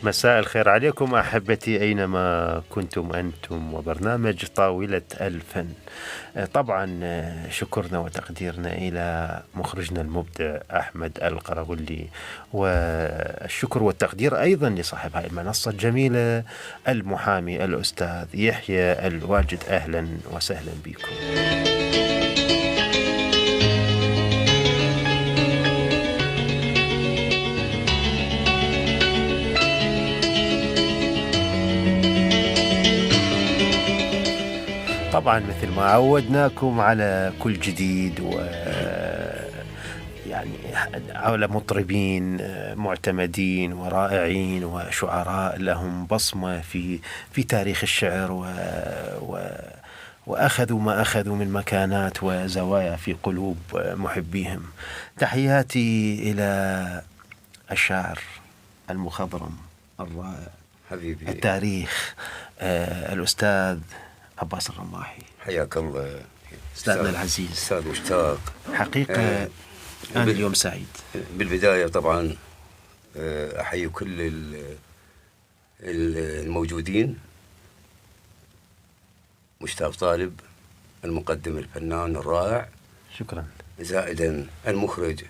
مساء الخير عليكم أحبتي أينما كنتم أنتم، وبرنامج طاولة الفن. طبعا شكرنا وتقديرنا إلى مخرجنا المبدع أحمد القرغلي، والشكر والتقدير أيضا لصاحب هذه المنصة الجميلة المحامي الأستاذ يحيى الواجد. أهلا وسهلا بكم. طبعا مثل ما عودناكم على كل جديد، و يعني على مطربين معتمدين ورائعين وشعراء لهم بصمة في تاريخ الشعر، وأخذوا ما أخذوا من مكانات وزوايا في قلوب محبيهم. تحياتي إلى الشاعر المخضرم الرائع حبيبي التاريخ الأستاذ عباس الرماحي. حياك الله أستاذنا العزيز. أستاذ مشتاق حقيقة أنا اليوم سعيد. بالبداية طبعا أحيي كل الموجودين، مشتاق طالب المقدم الفنان الرائع، شكرا، زائدا المخرج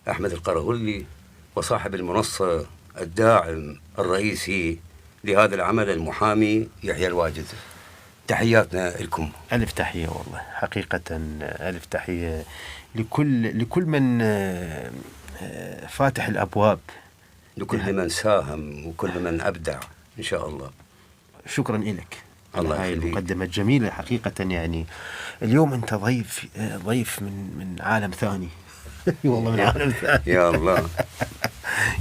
أحمد القرغلي، وصاحب المنصة الداعم الرئيسي لهذا العمل المحامي يحيى الواجد. تحياتنا لكم. ألف تحية والله، حقيقة ألف تحية لكل من فاتح الأبواب، لكل من ساهم وكل من أبدع إن شاء الله. شكرا لك على الله هاي يخليك. المقدمة الجميلة. حقيقة يعني اليوم أنت ضيف من عالم ثاني. والله من عالم ثاني يا الله.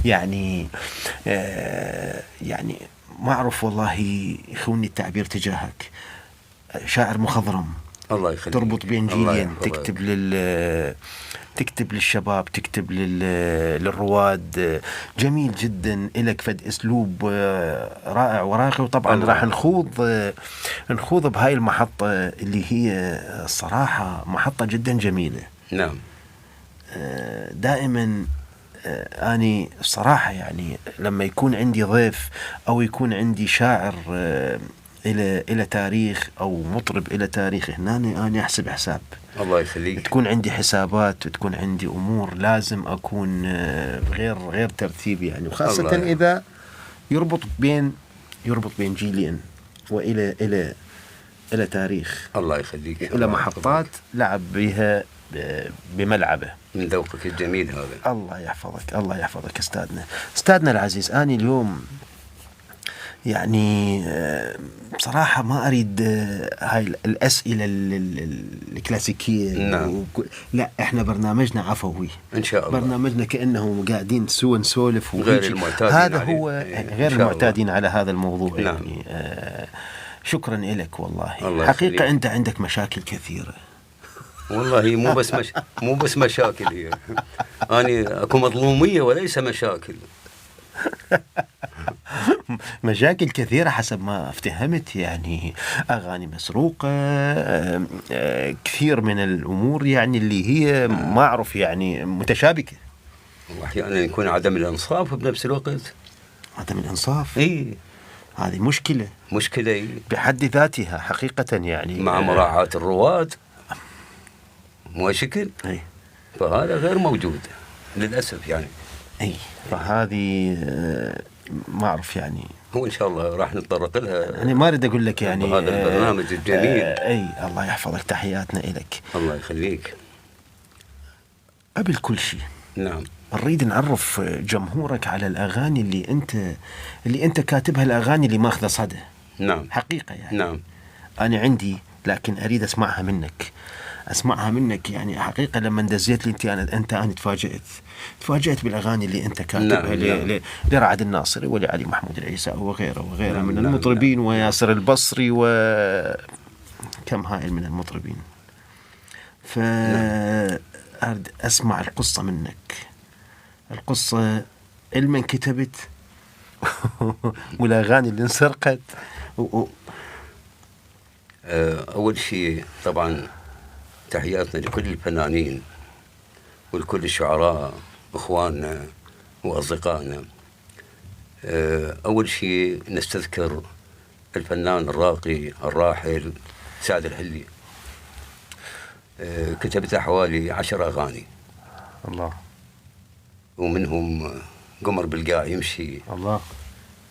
يعني يعني ما أعرف والله يخوني التعبير تجاهك. شاعر مخضرم، الله يخليك. تربط بين جيلين، تكتب للشباب، تكتب للرواد. جميل جدا، إلك فد أسلوب رائع وراقي. وطبعا راح نخوض بهاي المحطة اللي هي الصراحة محطة جدا جميلة. نعم. دائما أني الصراحة يعني لما يكون عندي ضيف أو يكون عندي شاعر إلى تاريخ أو مطرب إلى تاريخ، هنا أنا أحسب حساب. الله يخليك. تكون عندي حسابات وتكون عندي أمور لازم أكون غير ترتيب يعني، وخاصة إذا يربط بين جيلين وإلى تاريخ. الله يخليك. إلى محطات لعب بها بملعبه. من ذوقك الجميل هذا. الله يحفظك، الله يحفظك أستاذنا العزيز. أنا اليوم يعني بصراحة ما أريد هاي الأسئلة الكلاسيكية. نعم. لا، إحنا برنامجنا عفوي إن شاء الله. برنامجنا كأنه قاعدين سوا نسولف، غير المعتادين هذا عليه. هو غير المعتادين على هذا الموضوع. نعم. يعني شكرا لك والله. الله حقيقة يخليك. أنت عندك مشاكل كثيرة والله مو بس مشاكل هي. أنا أكو مظلومية وليس مشاكل. مشاكل كثيرة حسب ما افتهمت، يعني أغاني مسروقة، كثير من الأمور يعني اللي هي ما أعرف يعني متشابكة. وأحيانا يكون عدم الإنصاف بنفس الوقت. عدم الإنصاف، إيه، هذه مشكلة إيه؟ بحد ذاتها حقيقة يعني، مع مراعاة الرواد مو شكل. أي. فهذا غير موجود للأسف يعني. أي، فهذه ما أعرف يعني. هو إن شاء الله راح نتطرق لها. أنا ما أريد أقول لك يعني هذا البرنامج الجميل. أي، الله يحفظك، تحياتنا إلك. الله يخليك. قبل كل شيء، نعم، نريد نعرف جمهورك على الأغاني اللي أنت كاتبها، الأغاني اللي ماخذة صدى. نعم، حقيقة يعني. نعم. أنا عندي، لكن أريد أسمعها منك يعني. حقيقة لما دزيت لي أنا تفاجأت بالأغاني اللي أنت كاتبها. نعم. لرعد الناصري ولعلي محمود العيسى وغيره نعم. من نعم. المطربين. نعم. وياسر البصري وكم هائل من المطربين. فأريد أسمع القصة منك، القصة اللي كتبت والأغاني اللي انسرقت. أول شيء طبعا تحياتنا لكل الفنانين ولكل الشعراء إخواننا وأصدقائنا. أول شيء نستذكر الفنان الراقي الراحل سعد الحلي. كتبت حوالي 10 أغاني، الله، ومنهم قمر بالقاع يمشي، الله،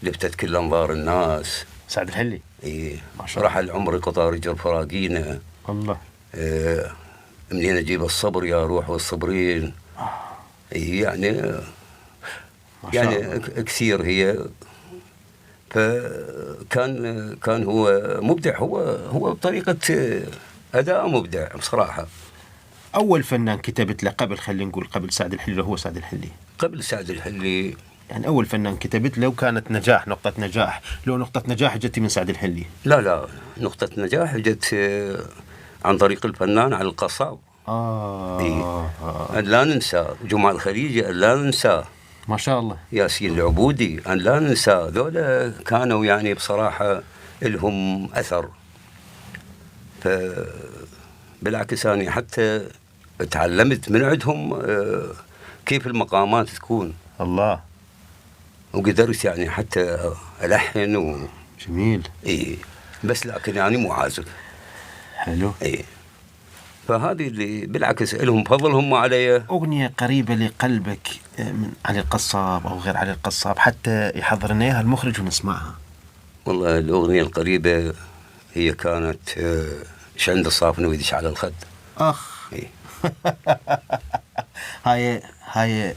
لفتت كل أنظار الناس، سعد الحلي، إيه، ما شاء الله. رحل عمري قطار جر فراقينا، الله، منين أجيب الصبر يا روح والصبرين. إيه، يعني ما شاء الله. كثير هي. فكان هو مبدع، هو بطريقة أداء مبدع بصراحة. أول فنان كتبت له قبل، خلينا نقول قبل سعد الحلي، هو سعد الحلي. قبل سعد الحلي يعني أول فنان كتبت له كانت نجاح، نقطة نجاح، لو نقطة نجاح جتي من سعد الحلي. لا، نقطة نجاح جت عن طريق الفنان علي القصاب. إيه. أن لا ننسى جمعة الخليجي، أن لا ننسى ما شاء الله. ياسين العبودي، أن لا ننسى. ذولا كانوا يعني بصراحة لهم أثر. بالعكس أنا حتى تعلمت من عندهم كيف المقامات تكون. الله. وقدرت يعني حتى ألحن جميل. إيه، بس لكن يعني مو عازف. حلو. إيه. فهذه اللي بالعكس لهم فضلهم علي. أغنية قريبة لقلبك من علي القصاب أو غير علي القصاب، حتى يحضر لنا إياها المخرج ونسمعها. والله الأغنية القريبة هي كانت شعند الصافن ويدش على الخد. أخ. إيه. هاي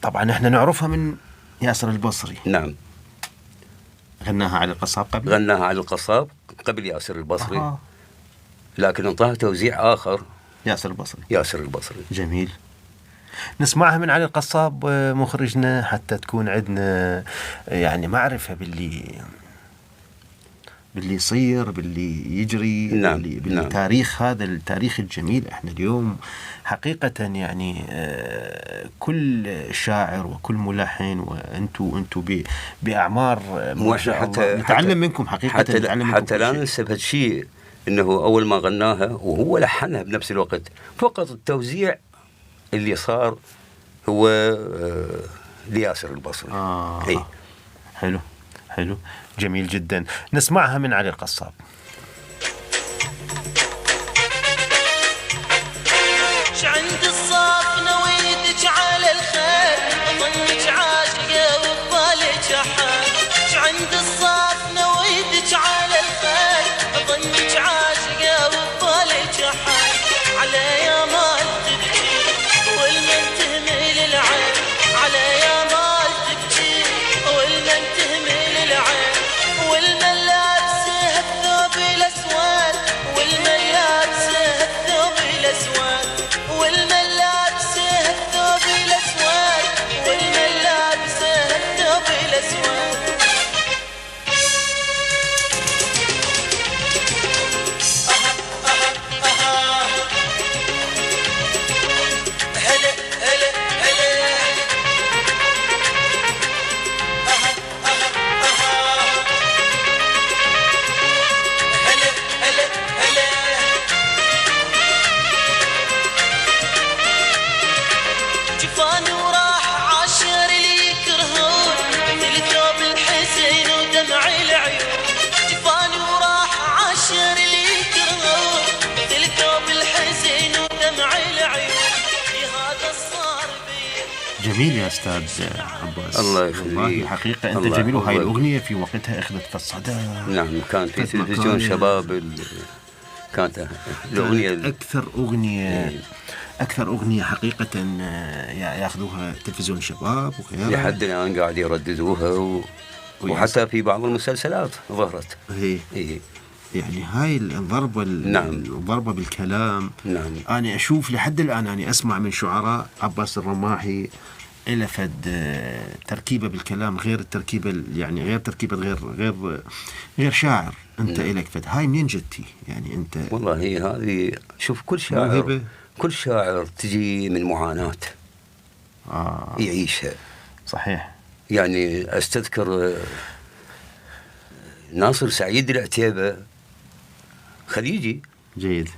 طبعا احنا نعرفها من ياسر البصري. نعم. غناها علي القصاب قبل. غناها علي القصاب قبل ياسر البصري. لكن انطاها توزيع آخر ياسر البصري. جميل. نسمعها من علي القصاب مخرجنا، حتى تكون عندنا يعني معرفة باللي يصير، باللي يجري. نعم. باللي تاريخ، هذا التاريخ الجميل. احنا اليوم حقيقة يعني كل شاعر وكل ملحن، وانتو بأعمار ما شاء الله نتعلم منكم حقيقة. حتى لا ننسى هالشيء، انه اول ما غناها وهو لحنها بنفس الوقت، فقط التوزيع اللي صار هو لياسر البصري. إيه. حلو جميل جدا. نسمعها من علي القصاب. عند الصاف نويتك على الخير، ظنك عاشقة وبالك حال. عند الصاف نويتك على الخير، ظنك عاشقة وبالك حال. على يا مال تبكي والمن تهمل العين، على يا مال تبكي والمن تهمل العين. والمن لابسه الثوب الاسود، والمن لابسه الثوب الاسود، والمن لابسه الثوب الاسود، والمن لابسه الثوب الاسود. جفاني وراح عاشر اللي يكرهون، مثل ثوب الحسين ودمع العيون. جفاني وراح عاشر اللي يكرهون، مثل ثوب الحسين ودمع العيون. هذا صار بي. جميل يا أستاذ عباس. الله يخليك. والله حقيقة أنت جميل. وهاي الأغنية في وقتها أخذت في الصدى. نعم، كان في تلفزيون شباب كانت الأغنية أكثر أغنية حقيقة يأخذوها تلفزيون شباب وغيرها. لحد الآن قاعد يرددوها وحتى في بعض المسلسلات ظهرت. إيه. يعني هاي الضربة. نعم. الضربة بالكلام. نعم. أنا أشوف لحد الآن أنا أسمع من شعراء عباس الرماحي إلى فد تركيبة بالكلام غير التركيبة، يعني غير تركيبة غير شاعر. أنت إلك فد هاي منين جتي؟ يعني أنت والله هذه شوف، كل شاعر تجي من معاناة يعيشها. صحيح. يعني أستذكر ناصر سعيد العتيبة خليجي جيد.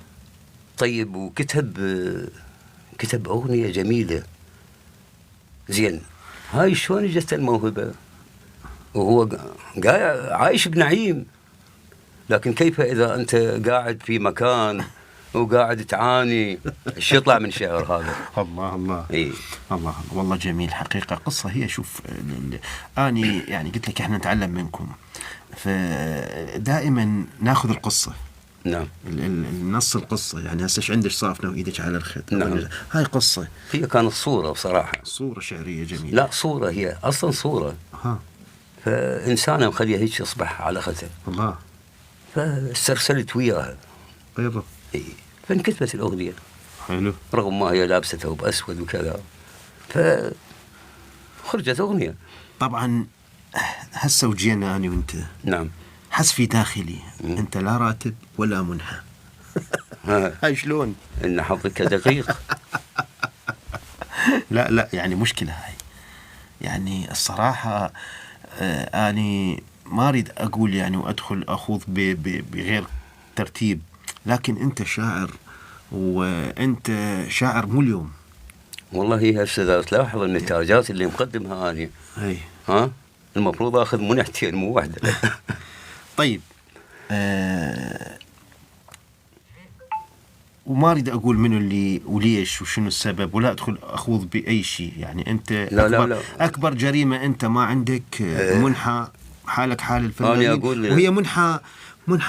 طيب، وكتب أغنية جميلة. زين، هاي شلون جت الموهبة؟ وهو عايش بنعيم. لكن كيف إذا أنت قاعد في مكان وقاعد تعاني؟ ايش يطلع من شعر هذا؟ الله الله. إيه؟ الله والله جميل حقيقة. قصة هي، شوف أني يعني قلت لك إحنا نتعلم منكم، فدائما ناخذ القصة. نعم. النص القصة، يعني هسه ايش عندك صافنة وإيدك على الخد؟ نعم. هاي قصة، هي كانت صورة بصراحة، صورة شعرية جميلة. لا صورة، هي أصلا صورة. فإنسانة مخليها هيك تصبح على خدها. الله. فاسترسلت وياها. أيضا. إيه. فانكتبت الأغنية. حلو. رغم ما هي لابسة ثوب أسود وكذا، فخرجت أغنية. طبعا هسه وجينا أنا وأنت. نعم. حس في داخلي أنت لا راتب ولا منحى. هاي شلون؟ إن حظك دقيق. لا يعني مشكلة هاي. يعني الصراحة أني ما أريد أقول يعني وأدخل أخوض بغير ترتيب، لكن أنت شاعر، وأنت شاعر مو اليوم. والله هي هسه تلاحظ النتاجات اللي مقدمها أنا. أي. المفروض أخذ منحتين مو واحدة. طيب. وما أريد أقول منو اللي وليش وشنو السبب، ولا أدخل أخوض بأي شيء. يعني أنت لا. أكبر جريمة أنت ما عندك منحى، حالك حال الفنانين، وهي منحى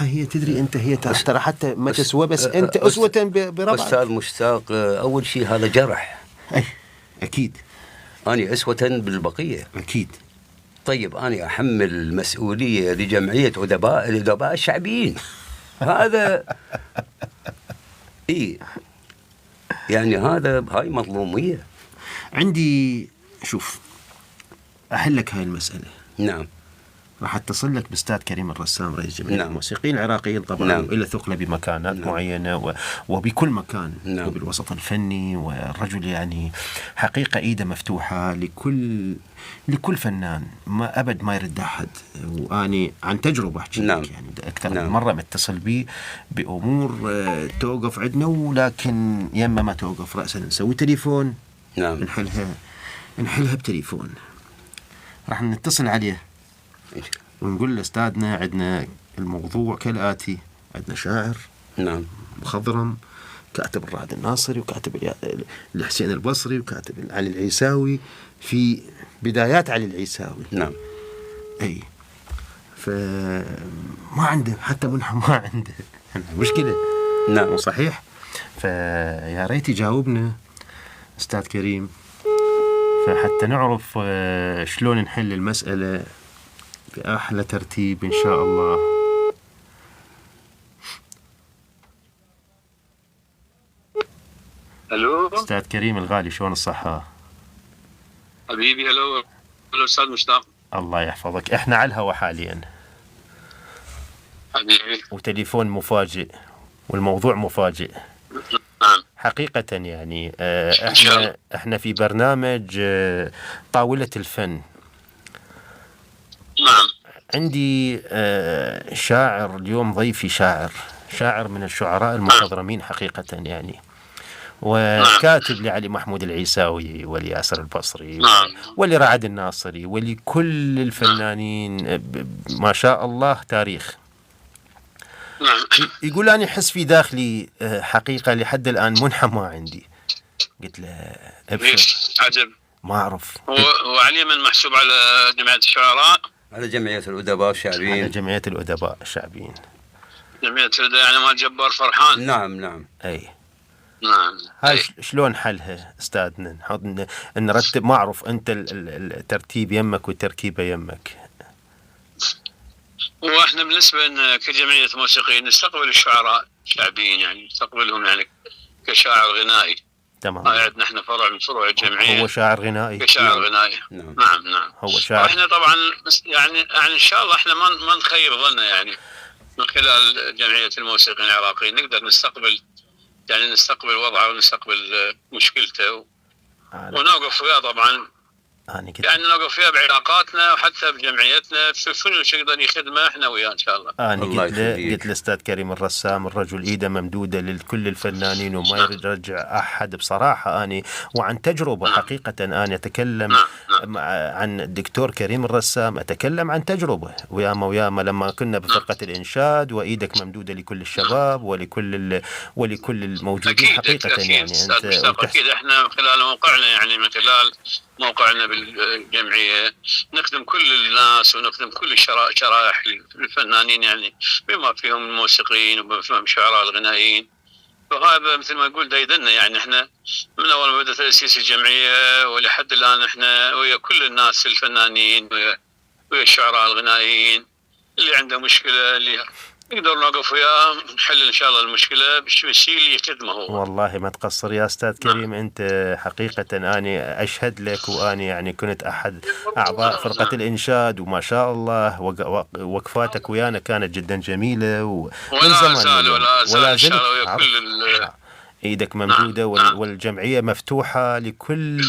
هي، تدري أنت هي ترى حتى ما تسوى، بس أنت أسوة بربعك. أستاذ مشتاق، أول شيء هذا جرح. أي أكيد. أنا أسوة بالبقية. أكيد. طيب أنا أحمل المسؤولية لجمعية الأدباء الشعبيين. هذا إيه؟ يعني هاي مظلومية. عندي، شوف أحلك هاي المسألة. نعم. راح اتصل لك باستاذ كريم الرسام رئيس جمعية نعم. الموسيقيين العراقيين طبعا. نعم. وإلى ثقله بمكانات نعم. معينة وبكل مكان. نعم. وبالوسط الفني، والرجل يعني حقيقة إيده مفتوحة لكل فنان، ما أبد ما يرد أحد. وأني عن تجربة أحكي لك. نعم. يعني أكثر نعم. من مرة متصل بي بأمور توقف عندنا، ولكن يما ما توقف رأسا نسوي تليفون. نعم. نحلها بتليفون. راح نتصل عليه ونقول له أستاذنا عندنا الموضوع كالآتي: عندنا شاعر. نعم. مخضرم، كاتب الرعد الناصري، وكاتب الحسين البصري، وكاتب علي العيساوي، في بدايات علي العيساوي. نعم. أي. فما عنده حتى منحى، ما عنده مشكلة. نعم. صحيح. فيا ريت يجاوبنا أستاذ كريم، فحتى نعرف شلون نحل المسألة بأحلى ترتيب إن شاء الله. الو أستاذ كريم الغالي، شلون الصحة؟ حبيبي. الو أستاذ مشتاق. الله يحفظك. إحنا على الهوا حاليا، حبيبي. وتليفون مفاجئ، والموضوع مفاجئ. نعم. حقيقة يعني إن شاء الله. إحنا في برنامج طاولة الفن. نعم. عندي شاعر اليوم، ضيفي شاعر من الشعراء المخضرمين حقيقة يعني، وكاتب لعلي محمود العيساوي ولياسر البصري ولرعد الناصري ولكل الفنانين، ما شاء الله تاريخ. نعم. يقول أنا أحس في داخلي حقيقة لحد الآن منحى ما عندي. قلت له أبشر. عجب. ما أعرف. هو علي من محسوب على جمعية الشعراء، على جمعية الأدباء الشعبيين. على جمعية الأدباء الشعبيين. جمعية يعني مال جبار فرحان. نعم. أي. نعم. هاي شلون حلها أستاذنا؟ نحط نرتب، ما أعرف أنت الترتيب يمك والتركيبة يمك. واحنا بالنسبة كجمعية موسيقيين نستقبل الشعراء الشعبيين، يعني نستقبلهم يعني كشاعر غنائي. تمام. عندنا احنا فرع من فروع الجمعية. هو شاعر غنائي. كشاعر غنائي. نعم. هو شاعر. واحنا طبعا يعني ان شاء الله احنا ما نخيب ظننا، يعني من خلال جمعية الموسيقيين العراقيين نقدر نستقبل وضعه ونستقبل مشكلته ونوقف وياه طبعا أنا قلت يعني نوقف فيها بعلاقاتنا وحتى بجمعيتنا شنو يقدر يخدمه احنا وياه ان شاء الله. أنا الله قلت له يخليك. قلت الأستاذ كريم الرسام الرجل إيده ممدودة لكل الفنانين وما يرجع أحد بصراحة. أنا وعن تجربة حقيقة أنا أتكلم عن الدكتور كريم الرسام، أتكلم عن تجربة وياما لما كنا بفرقة الإنشاد وإيدك ممدودة لكل الشباب ولكل الموجودين حقيقة. أكيد يعني أنت أكيد احنا من خلال موقعنا، يعني من خلال موقعنا بالجمعية نخدم كل الناس ونخدم كل شرائح الفنانين، يعني بما فيهم الموسيقيين وبما فيهم الشعراء الغنائيين. وهذا مثل ما نقول دايدنا، يعني احنا من اول ما بدأ تأسيس الجمعية ولحد الآن احنا ويا كل الناس الفنانين ويا الشعراء الغنائيين اللي عنده مشكلة اللي نقدر نوقف وياه نحل ان شاء الله المشكله بالشيء اللي يخدمه هو. والله ما تقصر يا استاذ كريم، انت حقيقه اني اشهد لك، واني يعني كنت احد اعضاء فرقه الانشاد، وما شاء الله وقفاتك ويانا كانت جدا جميله ولا زال ولا زال ويا كل ايدك ممدودة. والجمعية مفتوحة لكل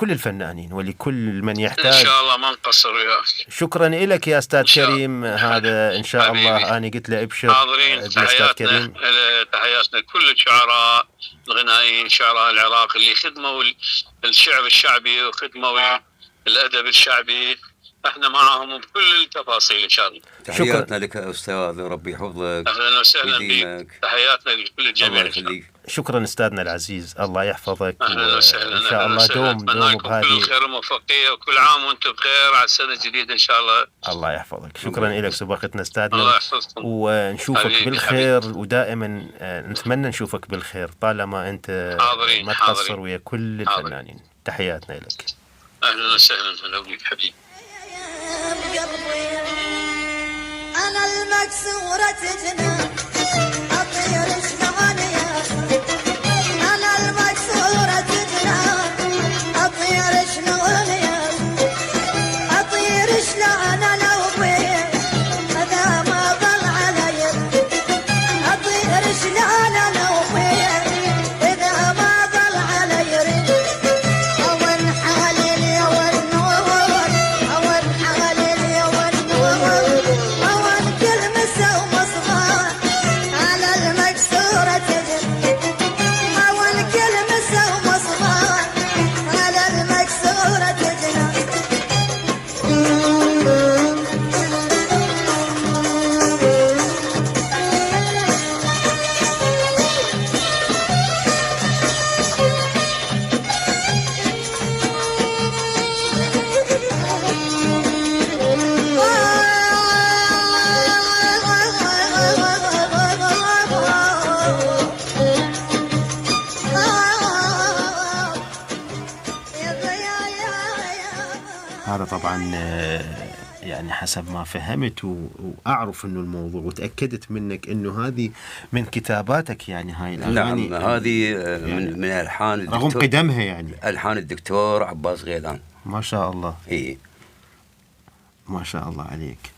الفنانين ولكل من يحتاج. ان شاء الله ما نقصر وياك. شكرا لك يا استاذ كريم. هذا ان شاء الله انا قلت له ابشر. حاضرين، تحياتنا لكل الشعراء الغنائيين، شعراء العراق اللي خدموا الشعر الشعبي وخدموا الادب الشعبي، احنا معهم بكل التفاصيل ان شاء الله. تحياتنا لك استاذ، ربي يحفظك. اهلا وسهلا بك، تحياتنا لكل الجميع. الله يخليك. شكرا استاذنا العزيز، الله يحفظك. اهلا وسهلا. ان شاء الله دوم بهذه كل الخير والموفقيه، وكل عام وانتم بخير على السنه الجديده ان شاء الله. الله يحفظك. شكرا لك سباقتنا استاذنا. الله يحفظكم ونشوفك بالخير ودائما نتمنى نشوفك بالخير طالما انت ما تقصر ويا كل الفنانين. تحياتنا لك. اهلا وسهلا. هلا بك حبيبي. أنا المكسورة جنان أطير شلون يا أنا المكسورة جنان أطير شلون يا أطير شلون أنا وبيه هذا ما ضل علي أطير شلون أنا وبيه إذا ما ضل علي أول حالي اليوم نور أول حالي اليوم نور هذا طبعا يعني حسب ما فهمت وأعرف أنه الموضوع، وتأكدت منك أنه هذه من كتاباتك، يعني هاي الأغاني. نعم، هذه يعني من ألحان الدكتور، رغم قدمها يعني ألحان الدكتور عباس غيلان. ما شاء الله. إيه ما شاء الله عليك.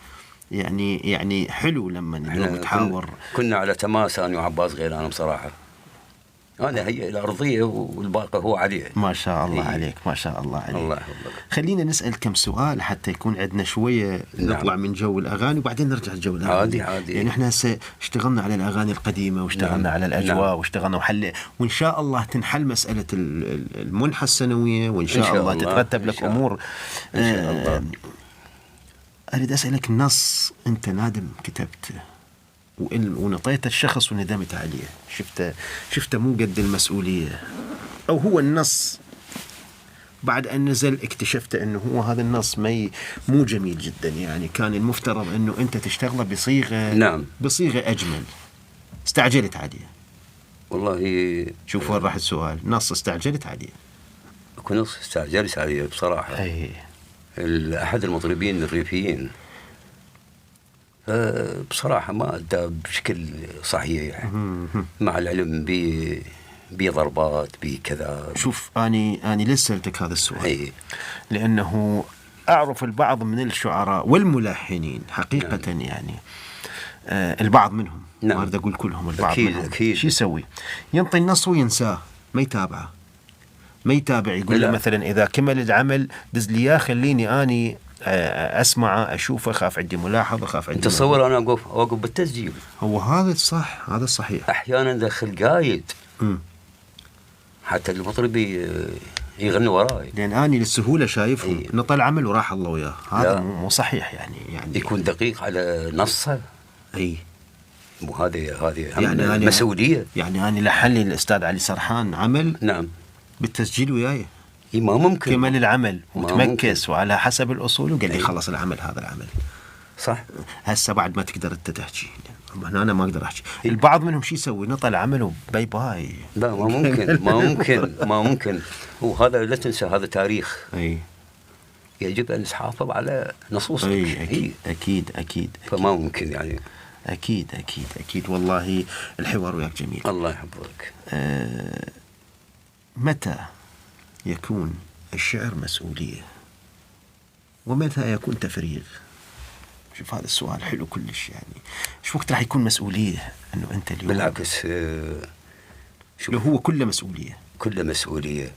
يعني حلو لما اليوم تحاور. كنا على تماس أنا وعباس غيلان بصراحة. أنا هي الأرضية والباقي هو عليه. ما شاء الله إيه. عليك، ما شاء الله عليك. الله يحفظك. خلينا نسأل كم سؤال حتى يكون عندنا شوية نطلع من جو الأغاني وبعدين نرجع لجو الأغاني. عادي. يعني احنا هسه اشتغلنا على الأغاني القديمة واشتغلنا على الأجواء واشتغلنا وإن شاء الله تنحل مسألة المنحة السنوية، وإن شاء الله تترتب لك أمور إن شاء الله. أريد أسألك، نص أنت نادم كتبته ونطيت الشخص وندمت عليه، شفته مو قد المسؤولية، أو هو النص بعد أن نزل اكتشفت أنه هو هذا النص مو جميل جدا، يعني كان المفترض أنه أنت تشتغله بصيغة. نعم. بصيغة أجمل، استعجلت عليه. والله شوف وين راح السؤال. نص استعجلت عليه. أكو نص استعجلت عليه بصراحة. أي. أحد المطربين الريفيين بصراحة ما أدى بشكل صحيح، مع العلم بضربات بكذا. شوف أني لسه سألتك هذا السؤال. أي. لأنه أعرف البعض من الشعراء والملحنين حقيقة. نعم. يعني البعض منهم. نعم. ما أريد أقول كلهم، البعض أكيد منهم. أكيد. شو يسوي؟ ينطي النص وينساه، ما يتابعه، ما يتابع يقول له لا. مثلا إذا كمل العمل دز لي إياه، خليني أني أسمعه أشوفه، خاف عندي ملاحظة، خاف عندي تصور أنا أوقف بالتسجيل. هو هذا الصح، هذا الصحيح. أحيانا دخل قايد حتى المطرب يغني وراي، لأن أني للسهولة شايفهم إيه. نطل عمل وراح الله وياه، هذا لا. مو صحيح يعني يكون دقيق على نصه. أي وهذه يعني يعني مسؤولية. يعني أنا لحلي الأستاذ علي سرحان عمل نعم. بالتسجيل وياي، ما ممكن. كمل العمل ما وتمكس وعلى حسب الأصول، وقال لي أي. خلص العمل، هذا العمل صح. هسه بعد ما تقدر انت تحكي، هنا انا ما اقدر احكي. البعض منهم شو يسوي؟ نطل عمله باي باي. لا ما ممكن ما ممكن. وهذا لا تنسى هذا تاريخ. اي يجب ان نحافظ على نصوص. اي اكيد اكيد اكيد. فما ممكن يعني. اكيد اكيد اكيد. والله الحوار وياك جميل. الله يحفظك. متى يكون الشعر مسؤولية ومتى يكون تفريغ؟ شوف هذا السؤال حلو كلش. يعني شو وقت راح يكون مسؤولية انه انت اليوم؟ بالعكس شو هو كله مسؤولية. كله مسؤولية.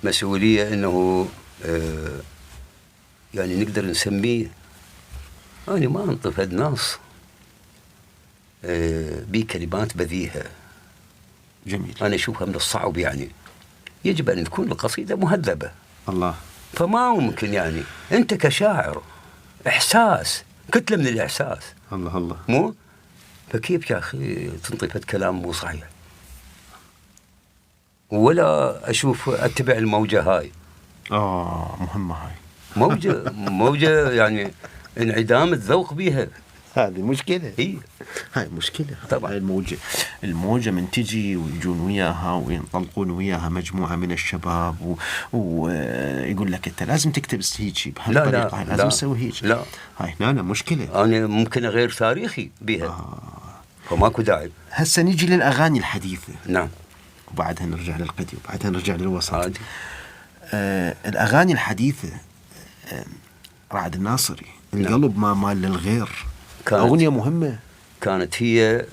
مسؤولية انه يعني نقدر نسميه، أنا ما أنطف نص بكلمات بذيئة. جميل. أنا أشوفها من الصعب، يعني يجب أن تكون القصيدة مهذبة. الله. فما ممكن يعني أنت كشاعر إحساس، كتلة من الإحساس. الله الله. مو فكيف يا أخي تنطفت كلام مو صحيح؟ ولا أشوف أتبع الموجة هاي. مهمة هاي. موجة يعني انعدام الذوق بيها. هذه مشكلة. إيه؟ هاي مشكلة طبعا. هاي الموجة من تجي ويجون وياها وينطلقون وياها مجموعة من الشباب ويقول لك أنت لازم تكتب هيك بهالطريقة، لازم تسوي هيك. لا هاي هنا مشكلة. أنا ممكن غير تاريخي بها. فماكو داعي. هسه نيجي للأغاني الحديثة. نعم. وبعدها نرجع للقديم وبعدها نرجع للوسط. عادي. الأغاني الحديثة، رعد الناصري القلب ما مال للغير، أغنية مهمة كانت هي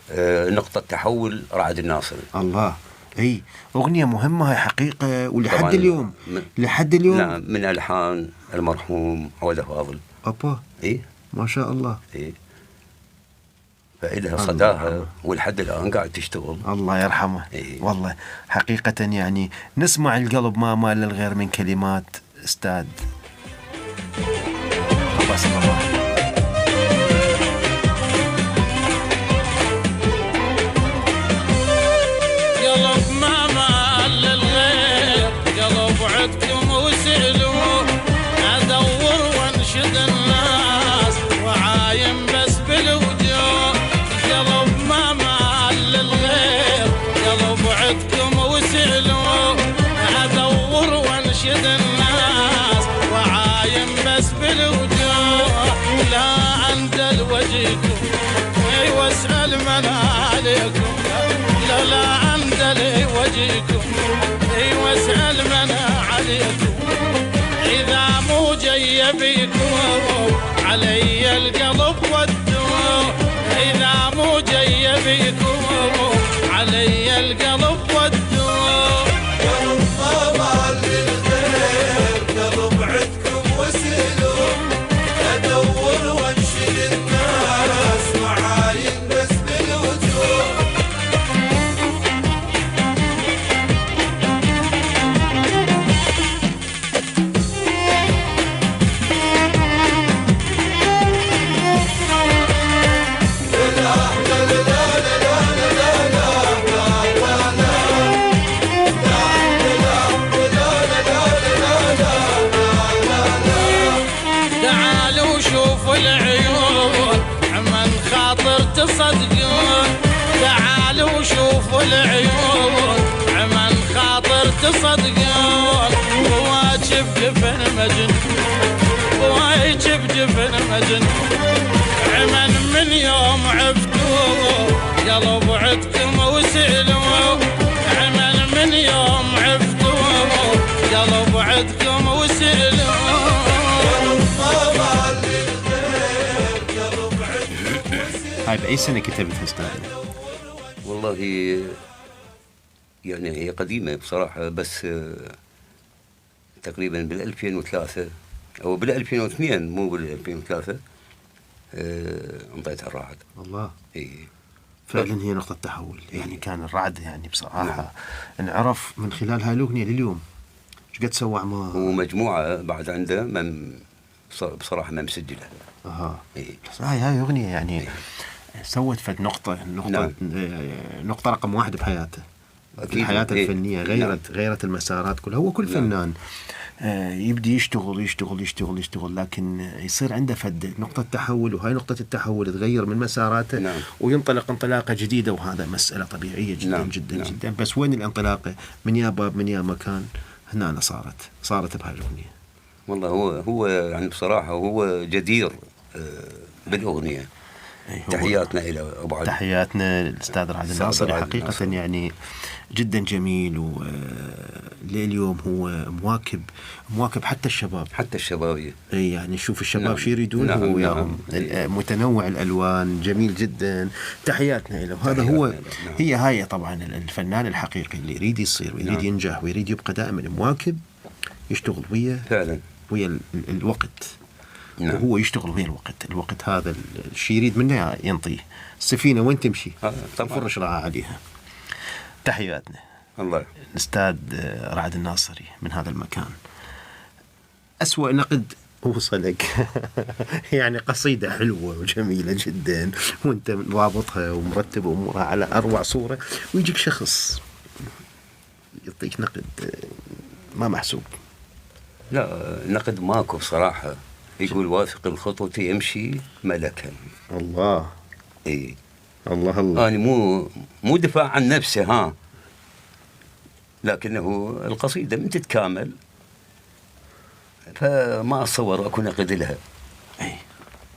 نقطة تحول رعد الناصري. الله. اي أغنية مهمة هاي حقيقة، ولحد اليوم لحد اليوم. نعم، من ألحان المرحوم عودة فاضل. أبا. إيه ما شاء الله. إيه. فإلها صداها ولحد الآن قاعد تشتغل. الله يرحمه. إيه. والله حقيقة يعني نسمع القلب ما مال للغير من كلمات أستاذ عباس الرباح. قلب ما مال للغير، قلب عدكم وسألوا، أدور وانشد الناس وعايم بس بالوجوه. قلب ما مال للغير، قلب عدكم وسألوا، أدور وانشد الناس وعايم بس بالوجوه. لا أندل وجهكم واسأل من عليكم، لا أندل وجهكم واسأل من عليكم. إذا مو جاي بيكم علي القلب ودوه، إذا مو جاي بيكم علي القلب ودوه. قلب ما مال للغير، قلب عدكم وسلوا، أدور وانشد الناس وعاين بس بالوجوه. تعالوا شوفوا العيون من خاطر تصدقون، تعالوا شوفوا العيون من خاطر تصدقون. واجب جفن مجنون، واجب جفن مجنون. عمن من يوم عفتوه قلب عدكم وسألوه، عمن من يوم عفتوه قلب عدكم وسألوه. هاي بأي سنة كتبتها أستاذ؟ والله يعني هي قديمة بصراحة، بس تقريبا بال 2003 أو بال 2002 مو بال 2003 انطيتها الرعد. الله. إيه. فعلا هي نقطة تحول. يعني كان الرعد يعني بصراحة انعرف من خلال هاي الأغنية لليوم. ايش قد سوى عمار ومجموعة بعد عنده من بصراحة ما مسجلة. إيه. هاي أغنية يعني سوت فد نقطة نعم. نقطة رقم 1 بحياته. في حياته الفنية غيرت المسارات كلها. هو كل فنان يبدي يشتغل لكن يصير عنده فد نقطة تحول، وهاي نقطة التحول تغير من مساراته. نعم. وينطلق انطلاقة جديدة، وهذا مسألة طبيعية جدا. نعم. جدا نعم. جدا. بس وين الانطلاقة؟ من يا باب من يا مكان، هنا صارت بهاي الأغنية. والله هو يعني بصراحة هو جدير بالأغنية. تحياتنا إلى أبو علي. تحياتنا للأستاذ رعد الناصري. حقيقة يعني جدا جميل، ولليوم هو مواكب حتى الشباب. يعني شوف الشباب نعم. شو يريدون. نعم. هو وياهم. نعم. متنوع الألوان، جميل جدا. تحياتنا له. وهذا هو. نعم. هي هاي طبعا الفنان الحقيقي اللي يريد يصير ويريد نعم. ينجح ويريد يبقى دائما مواكب، يشتغل فعلا ويا الوقت. نعم. وهو يشتغل ويا الوقت هذا الشيء يريد منه ينطيه. السفينة وين تمشي فرش رعاها عليها. تحياتنا الله. الأستاذ رعد الناصري من هذا المكان. أسوأ نقد وصلك يعني قصيدة حلوة وجميلة جدا، وانت ضابطها ومرتب أمورها على أروع صورة، ويجيك شخص يعطيك نقد ما محسوب. لا، نقد ماكو بصراحة. يقول واثق الخطوة يمشي ملكا. الله. إيه. الله. أنا مو دفاع عن نفسه، لكنه القصيدة من تتكامل فما أتصور أكون نقد لها. أي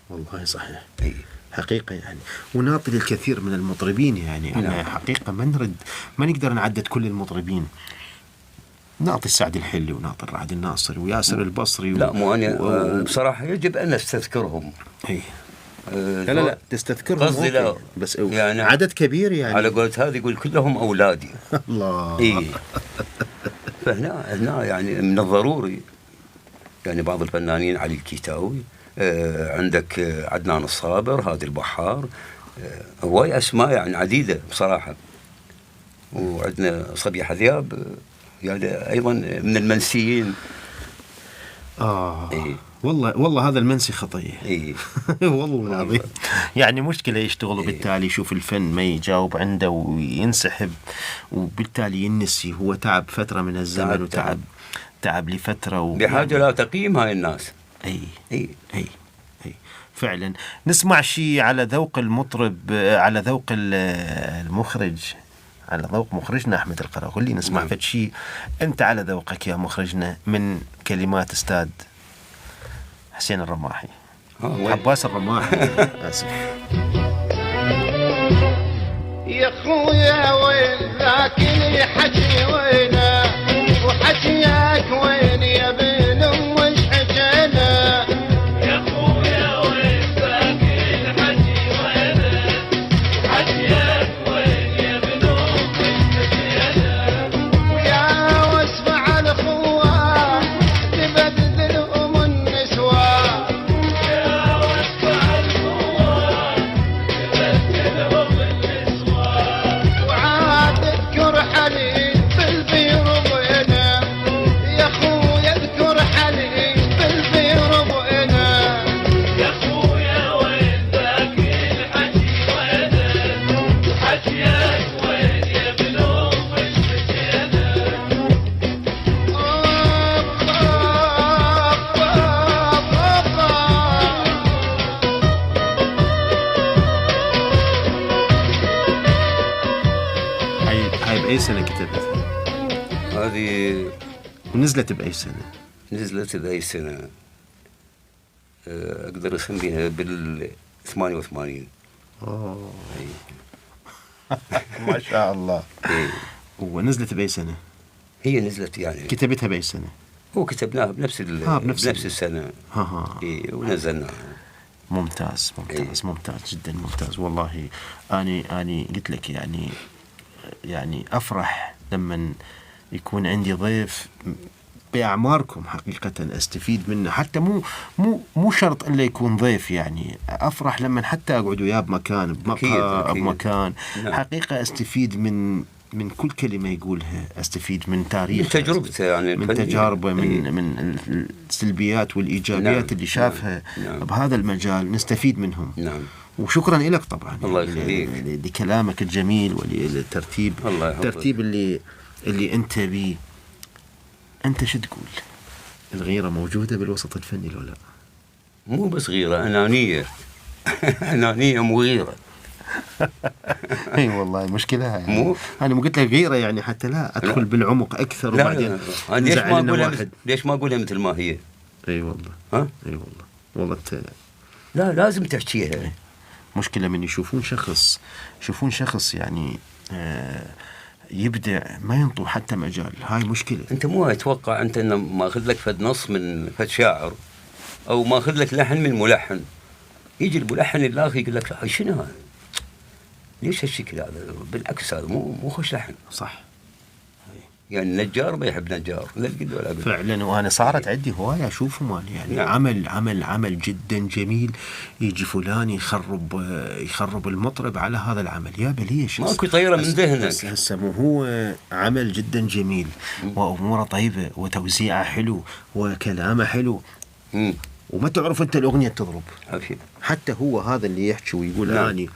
والله صحيح. أي حقيقة يعني. وناطل الكثير من المطربين يعني. نعم. أنا حقيقة ما نقدر نعدد كل المطربين. نعطي السعد الحلي ونعطي الرعد الناصري وياسر البصري لا، مو أنا بصراحة يجب أن نستذكرهم. أي. لا تستذكرهم قصدي لا، بس يعني عدد كبير يعني. على قولت هذا يقول كلهم أولادي. الله. إيه. فهنا يعني من الضروري يعني بعض الفنانين، علي الكيتاوي، عندك عدنان الصابر، هادي البحار، هواي أسماء يعني عديدة بصراحة. وعندنا صبيحة ذياب يعني أيضا من المنسيين. إيه. والله هذا المنسي خطية. إيه. والله العظيم. يعني مشكلة يشتغلوا بالتالي يشوف الفن ما يجاوب عنده وينسحب، وبالتالي ينسي. هو تعب فترة من الزمن تعب لفترة بحاجة لا تقييم هاي الناس. أي فعلا. نسمع شيء على ذوق المطرب، على ذوق المخرج، على ذوق مخرجنا أحمد القراغلي. نسمع فد شيء أنت على ذوقك يا مخرجنا من كلمات أستاذ حسين الرماحي. عباس الرماحي. آسف يا خويا وين ذاك اللي حكي وينه، وحكيك وين يا بن وش حكينا. يا خويا وين ذاك اللي حكي وينه، وحكيك وين يا بن وش حكينا. ويا واسمع الخوة تبدلهم النسوة. يا واسمع الخوة تبدلهم النسوة. وعاد اذكر حليم بالبير وبينه، يا خويا اذكر حليم بالبير وبينه. يا خويا وين ذاك الحكي وينه، وحكيك وين يا بنوم وش حكينا. هاي بأي سنة كتبت؟ هذه ونزلت بأي سنة؟ نزلت بأي سنة؟ أقدر أسميها بال 88. ما شاء الله. إيه. ونزلت بأي سنة؟ هي نزلت يعني كتبتها بأي سنة؟ هو كتبناها بنفس بنفس السنة. إيه. ونزلناها. ممتاز إيه. ممتاز جدا ممتاز. والله أني قلت لك يعني أفرح لما يكون عندي ضيف بأعماركم حقيقة أستفيد منه، حتى مو شرط إلا يكون ضيف، يعني أفرح لما حتى أقعد وياه بمكان، بمقهى، أكيد. بمكان. نعم. حقيقة أستفيد من كل كلمة يقولها، أستفيد من تاريخ، من تجربته يعني من الفنية. تجاربه، إيه. من السلبيات والإيجابيات نعم. اللي شافها نعم. بهذا المجال، نستفيد منهم. نعم. وشكرا لك طبعا، الله يعني يخليك. لكلامك الجميل وللترتيب، الله يحفظك. الترتيب اللي أنت بيه. أنت شو تقول؟ الغيرة موجودة بالوسط الفني لو لا؟ مو بس غيرة، أنانية. أنانية مو غيرة. اي والله مشكلة يعني. مو أنا مو قلت لك غيرة يعني حتى لا أدخل بالعمق أكثر، لا وبعدين لا. ليش ما نزعلنا أقولها واحد. ليش ما أقولها مثل ما هي؟ اي والله. ها؟ اي والله. والله لا لازم تحكيها. مشكلة من يشوفون شخص يعني يبدع ما ينطوا حتى مجال، هاي مشكلة. أنت مو أتوقع أنت إنه ماخذ لك فد نص من فد شاعر، أو ماخذ لك لحن من ملحن، يجي الملحن الآخر يقول لك لا شنو هذا؟ ليش هالشكل هذا؟ بالعكس هذا مو خوش لحن. صح. يعني النجار ما يحب نجار، لا القد ولا قد. فعلا. وانا صارت عندي هوايه اشوفهم أنا يعني نعم. عمل جدا جميل، يجي فلان يخرب المطرب على هذا العمل. يا بليش ماكو طيره من ذهنك. هسه مو هو عمل جدا جميل واموره طيبه وتوزيعه حلو وكلامه حلو، وما تعرف انت الاغنيه تضرب. عافية. حتى هو هذا اللي يحكي ويقول نعم. اني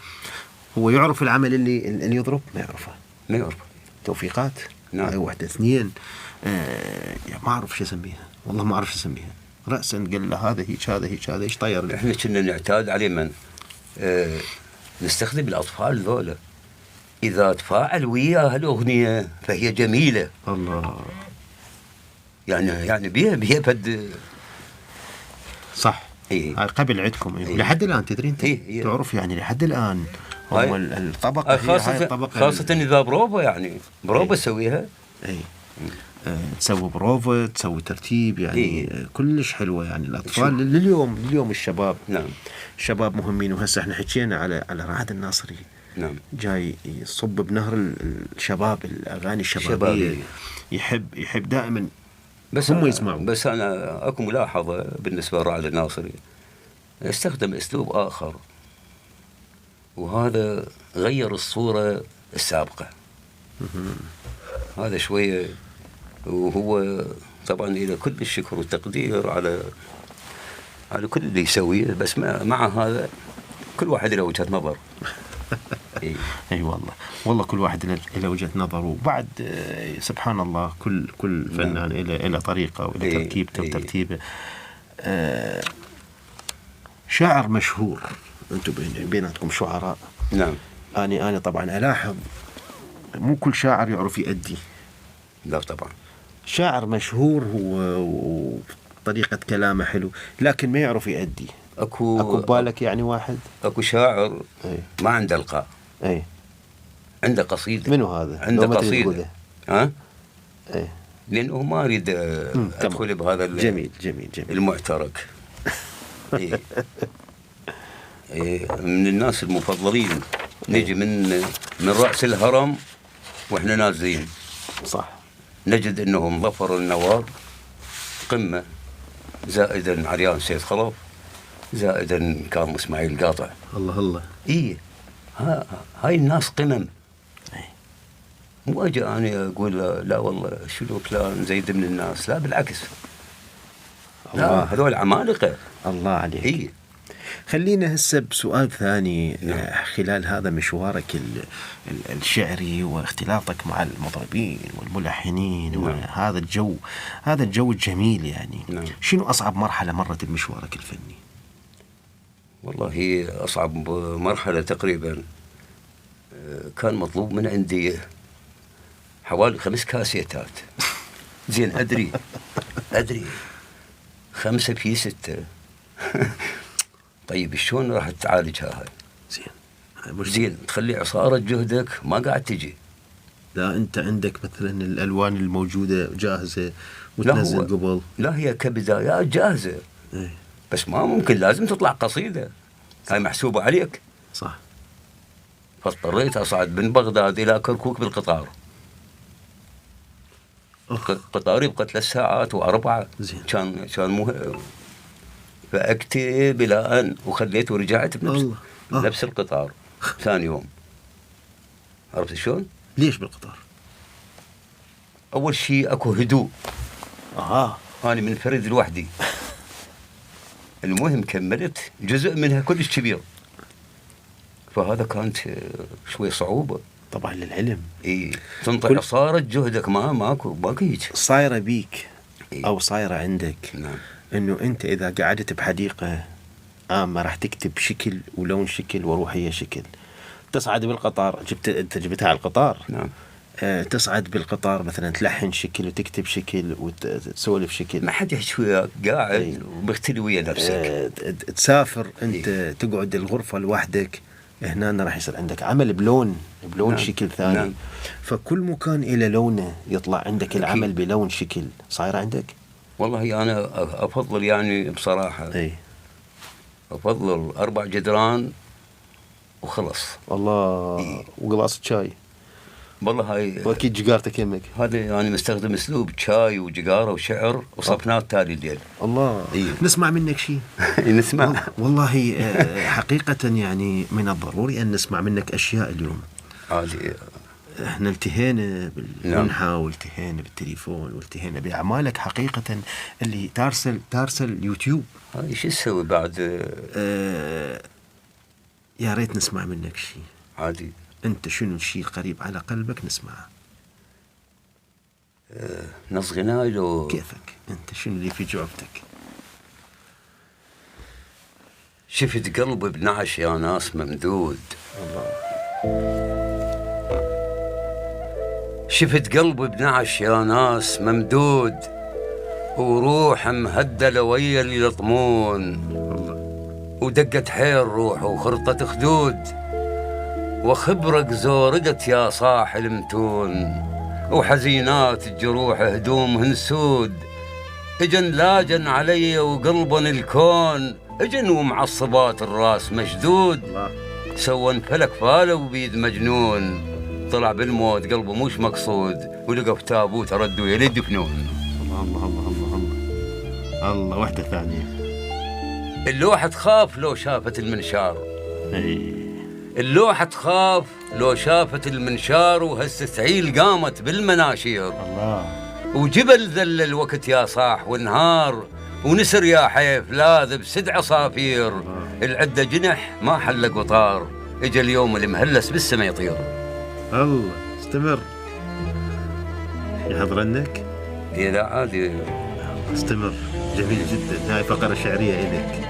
هو يعرف العمل اللي يضرب ما يعرفه. ما يعرف. توفيقات. نعم. هاي واحدة. اثنين ما أعرف شو أسميها، والله ما أعرف شو أسميها. رأسا قال له هذا هيك هذا هيك هذا إيش طير. إحنا كنا نعتاد عليه من نستخدم الأطفال ذولا، إذا تفاعل وياها الأغنية فهي جميلة. الله. يعني بيها فد. صح. إيه. هاي قبل عندكم. إيه. لحد الآن تدري أنت إيه. تعرف يعني لحد الآن هم الطبقة هاي الطبقة خاصة إذا بروفا، يعني بروفا تسويها. إيه. تسوي بروفا، تسوي ترتيب يعني. إيه. كلش حلوة يعني. الأطفال لليوم الشباب. نعم. الشباب مهمين. وهسه احنا حكينا على رعد الناصري. نعم. جاي يصب بنهر الشباب، الأغاني الشبابية. يحب دائما بس هم يسمعون. بس أنا أكو ملاحظة بالنسبة لرعد الناصري، استخدم أسلوب آخر، وهذا غير الصورة السابقة. هذا شوية. وهو طبعا إلى كل الشكر والتقدير على كل اللي يسويه، بس مع هذا كل واحد له وجهة نظر. إيه. اي والله كل واحد له وجهة نظر. وبعد سبحان الله كل فنان له طريقة وله إيه. تركيبته إيه. وترتيبه. شاعر مشهور، انتم بيناتكم شعراء. نعم. أنا طبعا ألاحظ مو كل شاعر يعرف يأدي. لا طبعا. شاعر مشهور هو وطريقة كلامه حلو، لكن ما يعرف يأدي. أكو بالك يعني واحد. أكو شاعر أي. ما عنده إلقاء. أي. عنده قصيدة. منو هذا؟ عنده قصيدة. ها؟ أي. لأنه ما أريد أدخل بهذا جميل المعترك. إيه. إيه. من الناس المفضلين. نجي من رأس الهرم وإحنا نازلين. صح. نجد أنهم ظفروا النوار قمة، زائدا عريان سيد خلف، زائدا كان إسماعيل قاطع. الله. إيه. هاي الناس قمم. مو أجي أنا أقول لا والله شنو فلان زيد من الناس، لا بالعكس. لا هذول عمالقة. الله عليك. إيه. خلينا هسه بسؤال ثاني. نعم. خلال هذا مشوارك الشعري واختلاطك مع المطربين والملحنين. نعم. هذا الجو الجميل يعني. نعم. شنو أصعب مرحلة مرت بمشوارك الفني؟ والله هي أصعب مرحلة تقريبا كان مطلوب من عندي حوالي 5 كاسيتات. زين أدري 5 في 6. طيب شلون راح تعالجها هاي؟ زين تخلي عصارة جهدك ما قاعد تجي. لا أنت عندك مثلا الألوان الموجودة جاهزة وتنزل قبل. لا هي كبدايات جاهزة. ايه. بس ما ممكن، لازم تطلع قصيدة. هاي محسوبة عليك. صح. فاضطريت أصعد من بغداد إلى كركوك بالقطار. قطار يبقى 3 ساعات و4. زين. كان فاكتب الى ان وخليت ورجعت الله. بنفس القطار ثاني يوم. عرفت شلون؟ ليش بالقطار؟ اول شيء اكو هدوء، انا منفرد لوحدي. المهم كملت جزء منها كلش كبير، فهذا كانت شوي صعوبه طبعا للعلم. اي تنطي عصارة جهدك، ماكو هيك صايره بيك إيه؟ او صايره عندك نعم. انه انت اذا قعدت بحديقه ما راح تكتب شكل ولون شكل وروحيه شكل. تصعد بالقطار، انت جبتها على القطار. نعم. تصعد بالقطار مثلا تلحن شكل وتكتب شكل وتسولف شكل. ما حد يحكي وياك، قاعد وبختلي ويا نفسك. تسافر انت تقعد الغرفه لوحدك، هنا راح يصير عندك عمل بلون نعم. شكل ثاني. نعم. فكل مكان إلى لونه يطلع عندك العمل بلون شكل. صاير عندك؟ والله انا افضل يعني بصراحه اي افضل 4 جدران وخلص. والله. إيه. وقلاص شاي. والله هاي واكيد جقارتك يمك. هذا يعني مستخدم اسلوب شاي وجقاره وشعر وصفنات تالي الليل. الله. إيه. نسمع منك شيء. نسمع. والله حقيقة يعني من الضروري أن نسمع منك أشياء اليوم. عادي. احنا التهينا بالمنحة والتهينا بالتليفون والتهينا بأعمالك حقيقة اللي تارسل يوتيوب. هاي شو تسوي بعد؟ يا ريت نسمع منك شيء. عادي. انت شنو الشيء قريب على قلبك نسمعه؟ نص غناي لو كيفك انت شنو اللي في جعبتك؟ شفت قلب بنعش يا ناس ممدود. الله. شفت قلب بنعش يا ناس ممدود، وروح مهدلة ويا اللي يلطمون، ودقت حيل روح وخرطة خدود، وخبرك زورقت يا صاح المتون، وحزينات الجروح هدومهن سود، اجن لاجن علي وقلبن الكون، اجن ومعصبات الراس مشدود، سوى انفلك فالو بيد مجنون، طلع بالموت قلبه مش مقصود، ولقى في تابوت ردوا يلد فنون. الله الله الله الله الله الله. واحدة ثانية. اللوحة تخاف لو شافت المنشار. اي اللوحة تخاف لو شافت المنشار، وهالستعيل قامت بالمناشير. الله. وجبل ذل الوقت يا صاح والنهار، ونسر يا حيف لاذ ب6 عصافير، العدة جنح ما حلق وطار، اجا اليوم المهلس بالسما يطير. الله. استمر. يحضرنك؟ إيه لا عادي. استمر. جميل جدا. هاي فقرة شعرية إليك.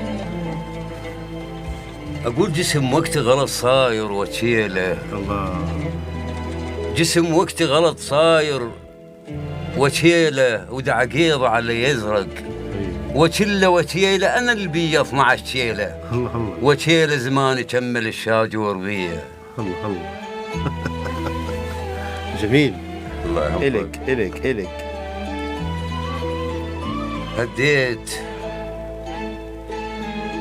أقول جسم وقتي غلط صاير وتشيله. الله. جسم وقتي غلط صاير وتشيله، ودعقيض على يزرق، وتشله وتشيله أنا اللي بي 12 شيله. الله الله. وتشيله زمان يكمل الشاجور بيه. الله الله. جميل. الله يحفظك. إلك هديت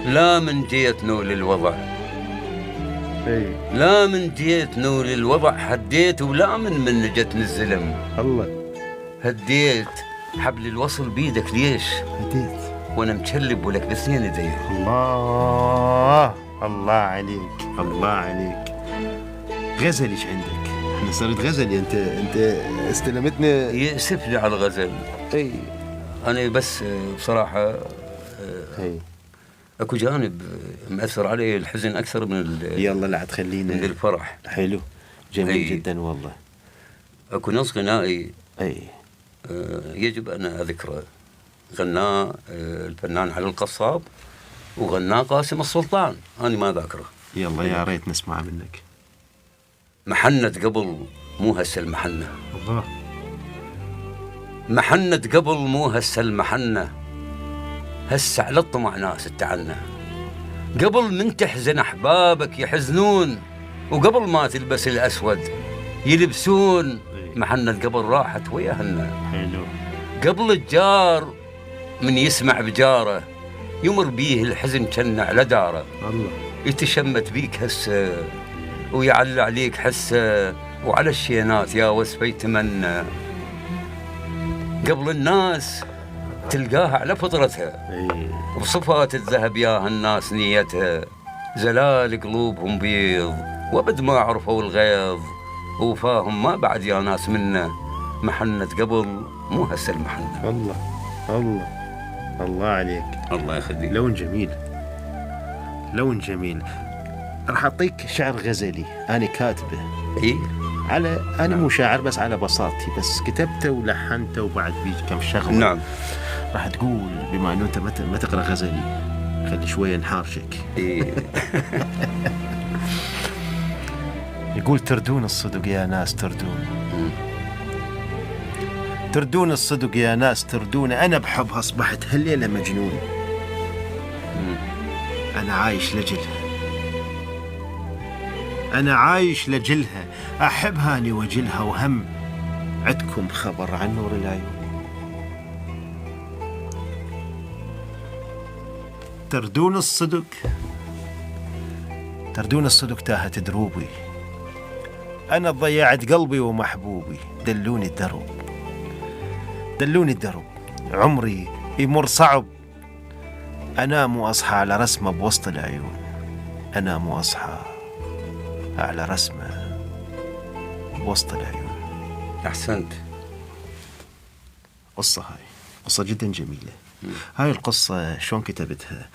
لا من جيت نول الوضع، لا من جيت نول الوضع، هديت ولا من نجتني الزلم. الله. هديت حبل الوصل بيدك ليش؟ هديت وانا مكلب ولك باثنين يدي. الله الله عليك. الله عليك. غزل ايش عندك؟ احنا صرت غزلي. انت استلمتني. يأسف لي على الغزل. اي انا بس بصراحه اي اكو جانب مأثر علي الحزن اكثر من يلا لا تخلينا من الفرح. حلو. جميل أي. جدا والله. اكو نص غنائي اي يجب ان اذكره، غناه الفنان علي القصاب، وغناه قاسم السلطان، انا ما ذاكره. يلا يا ريت نسمع منك. محنت قبل مو هسه المحنه. الله. محنت قبل مو هسه المحنه، هسه على الطمع ناس التعنى، قبل من تحزن احبابك يحزنون، وقبل ما تلبس الاسود يلبسون، محنت قبل راحت وياهنا. حلو. قبل الجار من يسمع بجاره، يمر بيه الحزن كنا على داره، الله. يتشمت بيك هسه ويعلى عليك حسه، وعلى الشينات يا وسفي يتمنى، قبل الناس تلقاها على فطرتها، بصفات الذهب ياها الناس نيتها، زلال قلوبهم بيض وبد ما عرفوا الغيظ، وفاهم ما بعد يا ناس منا محنة قبل مو هسه المحنة. الله عليك، الله يخليك. لون جميل، لون جميل. راح أعطيك شعر غزلي أنا كاتبه، إيه؟ أنا مو شاعر بس على بساطتي، بس كتبته ولحنته وبعد بيج كم شغلة. نعم. راح تقول بما أنه أنت ما تقرأ غزلي خلي شوية نحارشك. إيه. يقول تردون الصدق يا ناس تردون، تردون الصدق يا ناس تردون، أنا بحبها أصبحت هالليلة مجنون، أنا عايش لجلها، أنا عايش لجلها، أحبها أني وجلها، وهم عندكم خبر عن نور العيون. تردون الصدق، تردون الصدق تاهت دروبي، أنا ضيعت قلبي ومحبوبي، دلوني الدرب، دلوني الدرب، عمري يمر صعب، أنام وأصحى على رسمة بوسط العيون، أنام وأصحى على رسمة بوسط العيون. أحسنت. قصة هاي قصة جدا جميلة. هاي القصة شلون كتبتها؟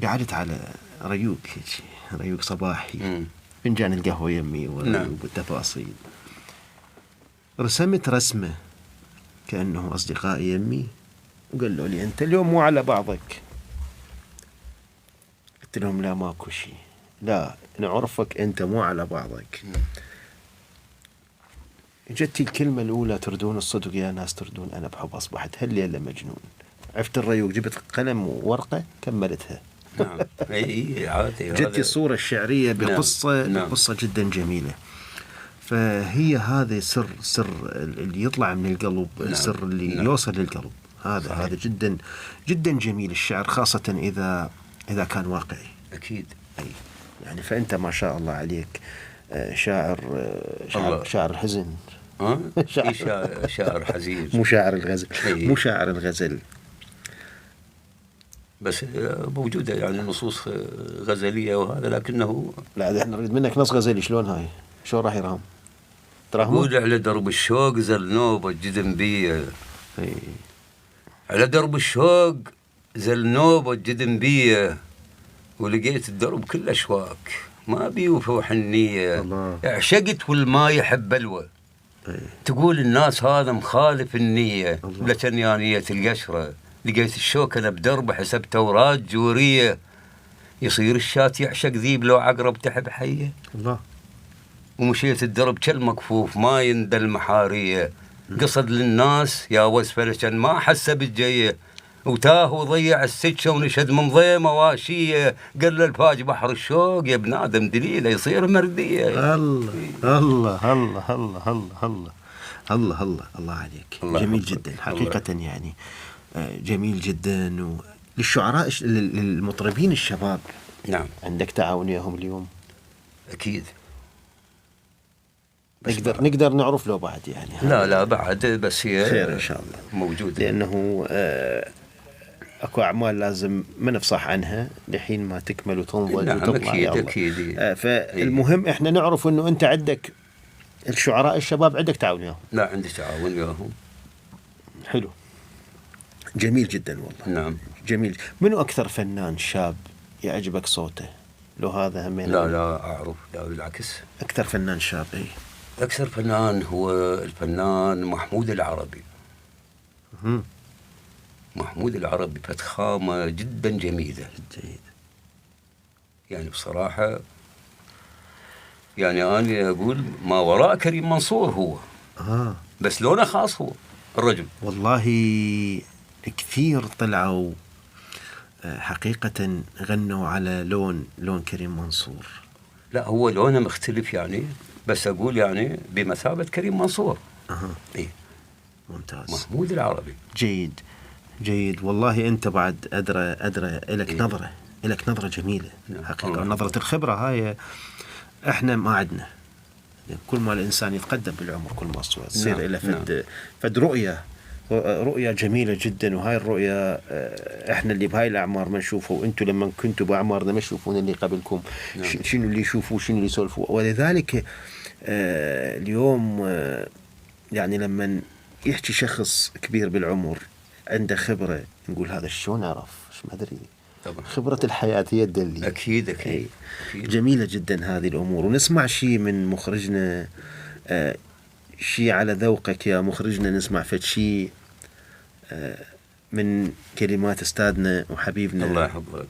قعدت على ريوق هيك، ريوق صباحي، فنجان القهوة يمي والتفاصيل، رسمت رسمة كأنه أصدقائي يمي، وقالوا لي أنت اليوم مو على بعضك. قلت لهم لا ماكو شي، لا نعرفك أنت مو على بعضك. جتي الكلمة الأولى تردون الصدق يا ناس تردون، أنا بحب أصبحت هالليلة مجنون. عفت الريوق، جبت قلم وورقة كملتها. نعم. اي عادي. جتي الصورة الشعرية بقصة. نعم. قصة جدا جميلة. فهي هذا سر اللي يطلع من القلب. نعم. السر اللي يوصل للقلب. هذا جدا جدا جميل الشعر، خاصة إذا كان واقعي. أكيد. أي يعني فأنت ما شاء الله عليك شاعر حزن. شاعر حزين، مو شاعر الغزل. مو شاعر الغزل، بس موجودة يعني نصوص غزلية وهذا، لكنه لا احنا نريد منك نص غزلي. شلون هاي؟ شلون راح يرام؟ قول على درب الشوق زل نوبة جدن بيه، على درب الشوق زل نوبة جدن بيه، ولقيت الدرب كله أشواك ما بيوفوا حنية، اعشقت والما يحب بلوى، تقول الناس هذا مخالف النية، لتنيانية القشرة، لقيت الشوك أنا بدرب حسب توراة جورية، يصير الشات يعشق ذيب لو عقرب تحب حية. الله. ومشيت الدرب كالمكفوف ما يندى المحارية، قصد للناس يا وسفلشن ما حس بالجية، وتاه وضيع السكة ونشد من ضيمة واشية، قال الفاج بحر الشوق يا ابن آدم دليله يصير مردية. الله الله الله الله الله الله الله الله عليك. الله جميل جدا حقيقة. الله. يعني جميل جدا. للشعراء للمطربين الشباب. نعم. عندك تعاون وياهم اليوم؟ أكيد. نقدر نعرف له بعد يعني. لا بعد، بس هي خير إن شاء الله موجودة، لأنه أكو أعمال لازم ما نفصح عنها لحين ما تكمل وتنضج. نعم وتطلع. أكيد. فالمهم إحنا نعرف إنه أنت عندك الشعراء الشباب عندك تعاون وياهم. لا عندي تعاون وياهم. حلو، جميل جدا والله. نعم جميل. منو أكثر فنان شاب يعجبك صوته؟ لو هذا همين. لا أعرف، لا بالعكس. أكثر فنان شاب أكثر فنان هو الفنان محمود العربي. محمود العربي فتخامة جدا جميلة. جيد. يعني بصراحة يعني أنا أقول ما وراء كريم منصور هو. بس لونه خاص هو الرجل. والله كثير طلعوا حقيقة غنوا على لون كريم منصور. لا هو لونه مختلف يعني، بس أقول يعني بمثابة كريم منصور. إيه. ممتاز. محمود العربي. جيد والله. أنت بعد أدرى لك نظرة جميلة حقيقة. نظرة الخبرة هاي احنا ما عندنا يعني كل ما الإنسان يتقدم بالعمر كل ما تصير نعم، إلى نعم. فد رؤية جميلة جدا. وهاي الرؤية احنا اللي بهاي الأعمار ما نشوفه، وانتم لما كنتوا بأعمارنا ما تشوفون اللي قبلكم. نعم. شنو اللي يشوفوا شنو اللي يسولفوا. ولذلك اليوم يعني لما يحكي شخص كبير بالعمر عنده خبرة نقول هذا شلون عرف، ما أدري. طبعا. خبرة الحياة هي الدليل. أكيد أي. أكيد. جميلة جدا هذه الأمور. ونسمع شيء من مخرجنا، شيء على ذوقك يا مخرجنا، نسمع فد شيء من كلمات أستاذنا وحبيبنا. الله يحفظك.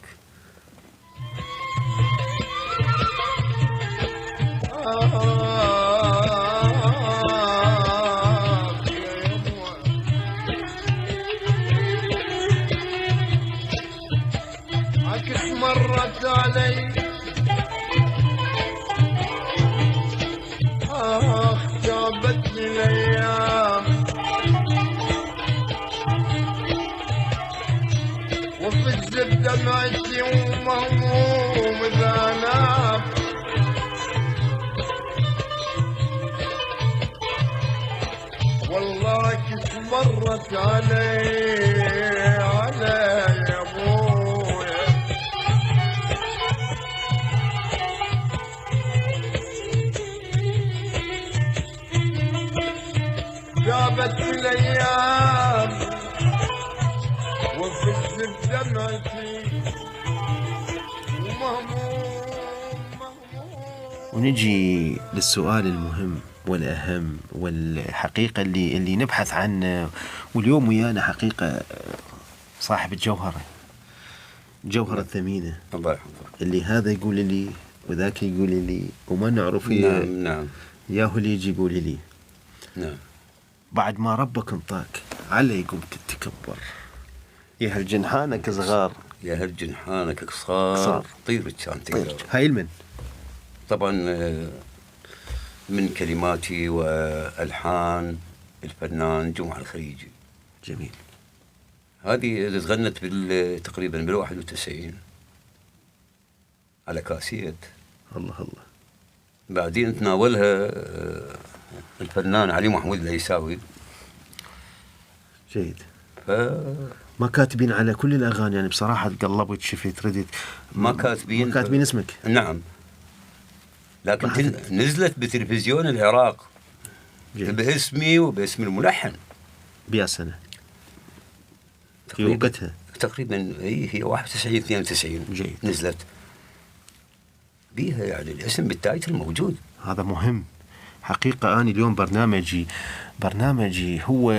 عكس مرت علي جابتني الايام وفي الزبده ماشي ومهموم اذا نام والله كس مرت علي يا ابويا جابت الايام وفي الزبده ماشي ومهموم ونجي للسؤال المهم والأهم والحقيقة اللي نبحث عنه. واليوم ويانا حقيقة صاحب الجوهرة الثمينة، الله يحفظك. اللي هذا يقول لي وذاك يقول لي وما نعرف نعم نعم ياهو اللي يجي يقول لي نعم. بعد ما ربك انطاك علي قمت تتكبر يا هالجنحانك صغار يا هالجنحانك قصار قصار. طير كان تقدر. هاي المن طبعا من كلماتي والحان الفنان جمعة الخليجي. جميل. هذه اللي تغنت تقريبا بال91 على كاسيت. الله بعدين تناولها الفنان علي محمود العيساوي. جيد. ف ما كاتبين على كل الأغاني يعني بصراحة تقلبت شفت ردت ما كاتبين اسمك. نعم. لكن نزلت بتلفزيون العراق. جيد. باسمي وباسم الملحن. بيا سنة في وقتها تقريبا هي 91 92. جيد. نزلت بيها يعني الاسم بالتايتل موجود. هذا مهم حقيقة. أنا اليوم برنامجي هو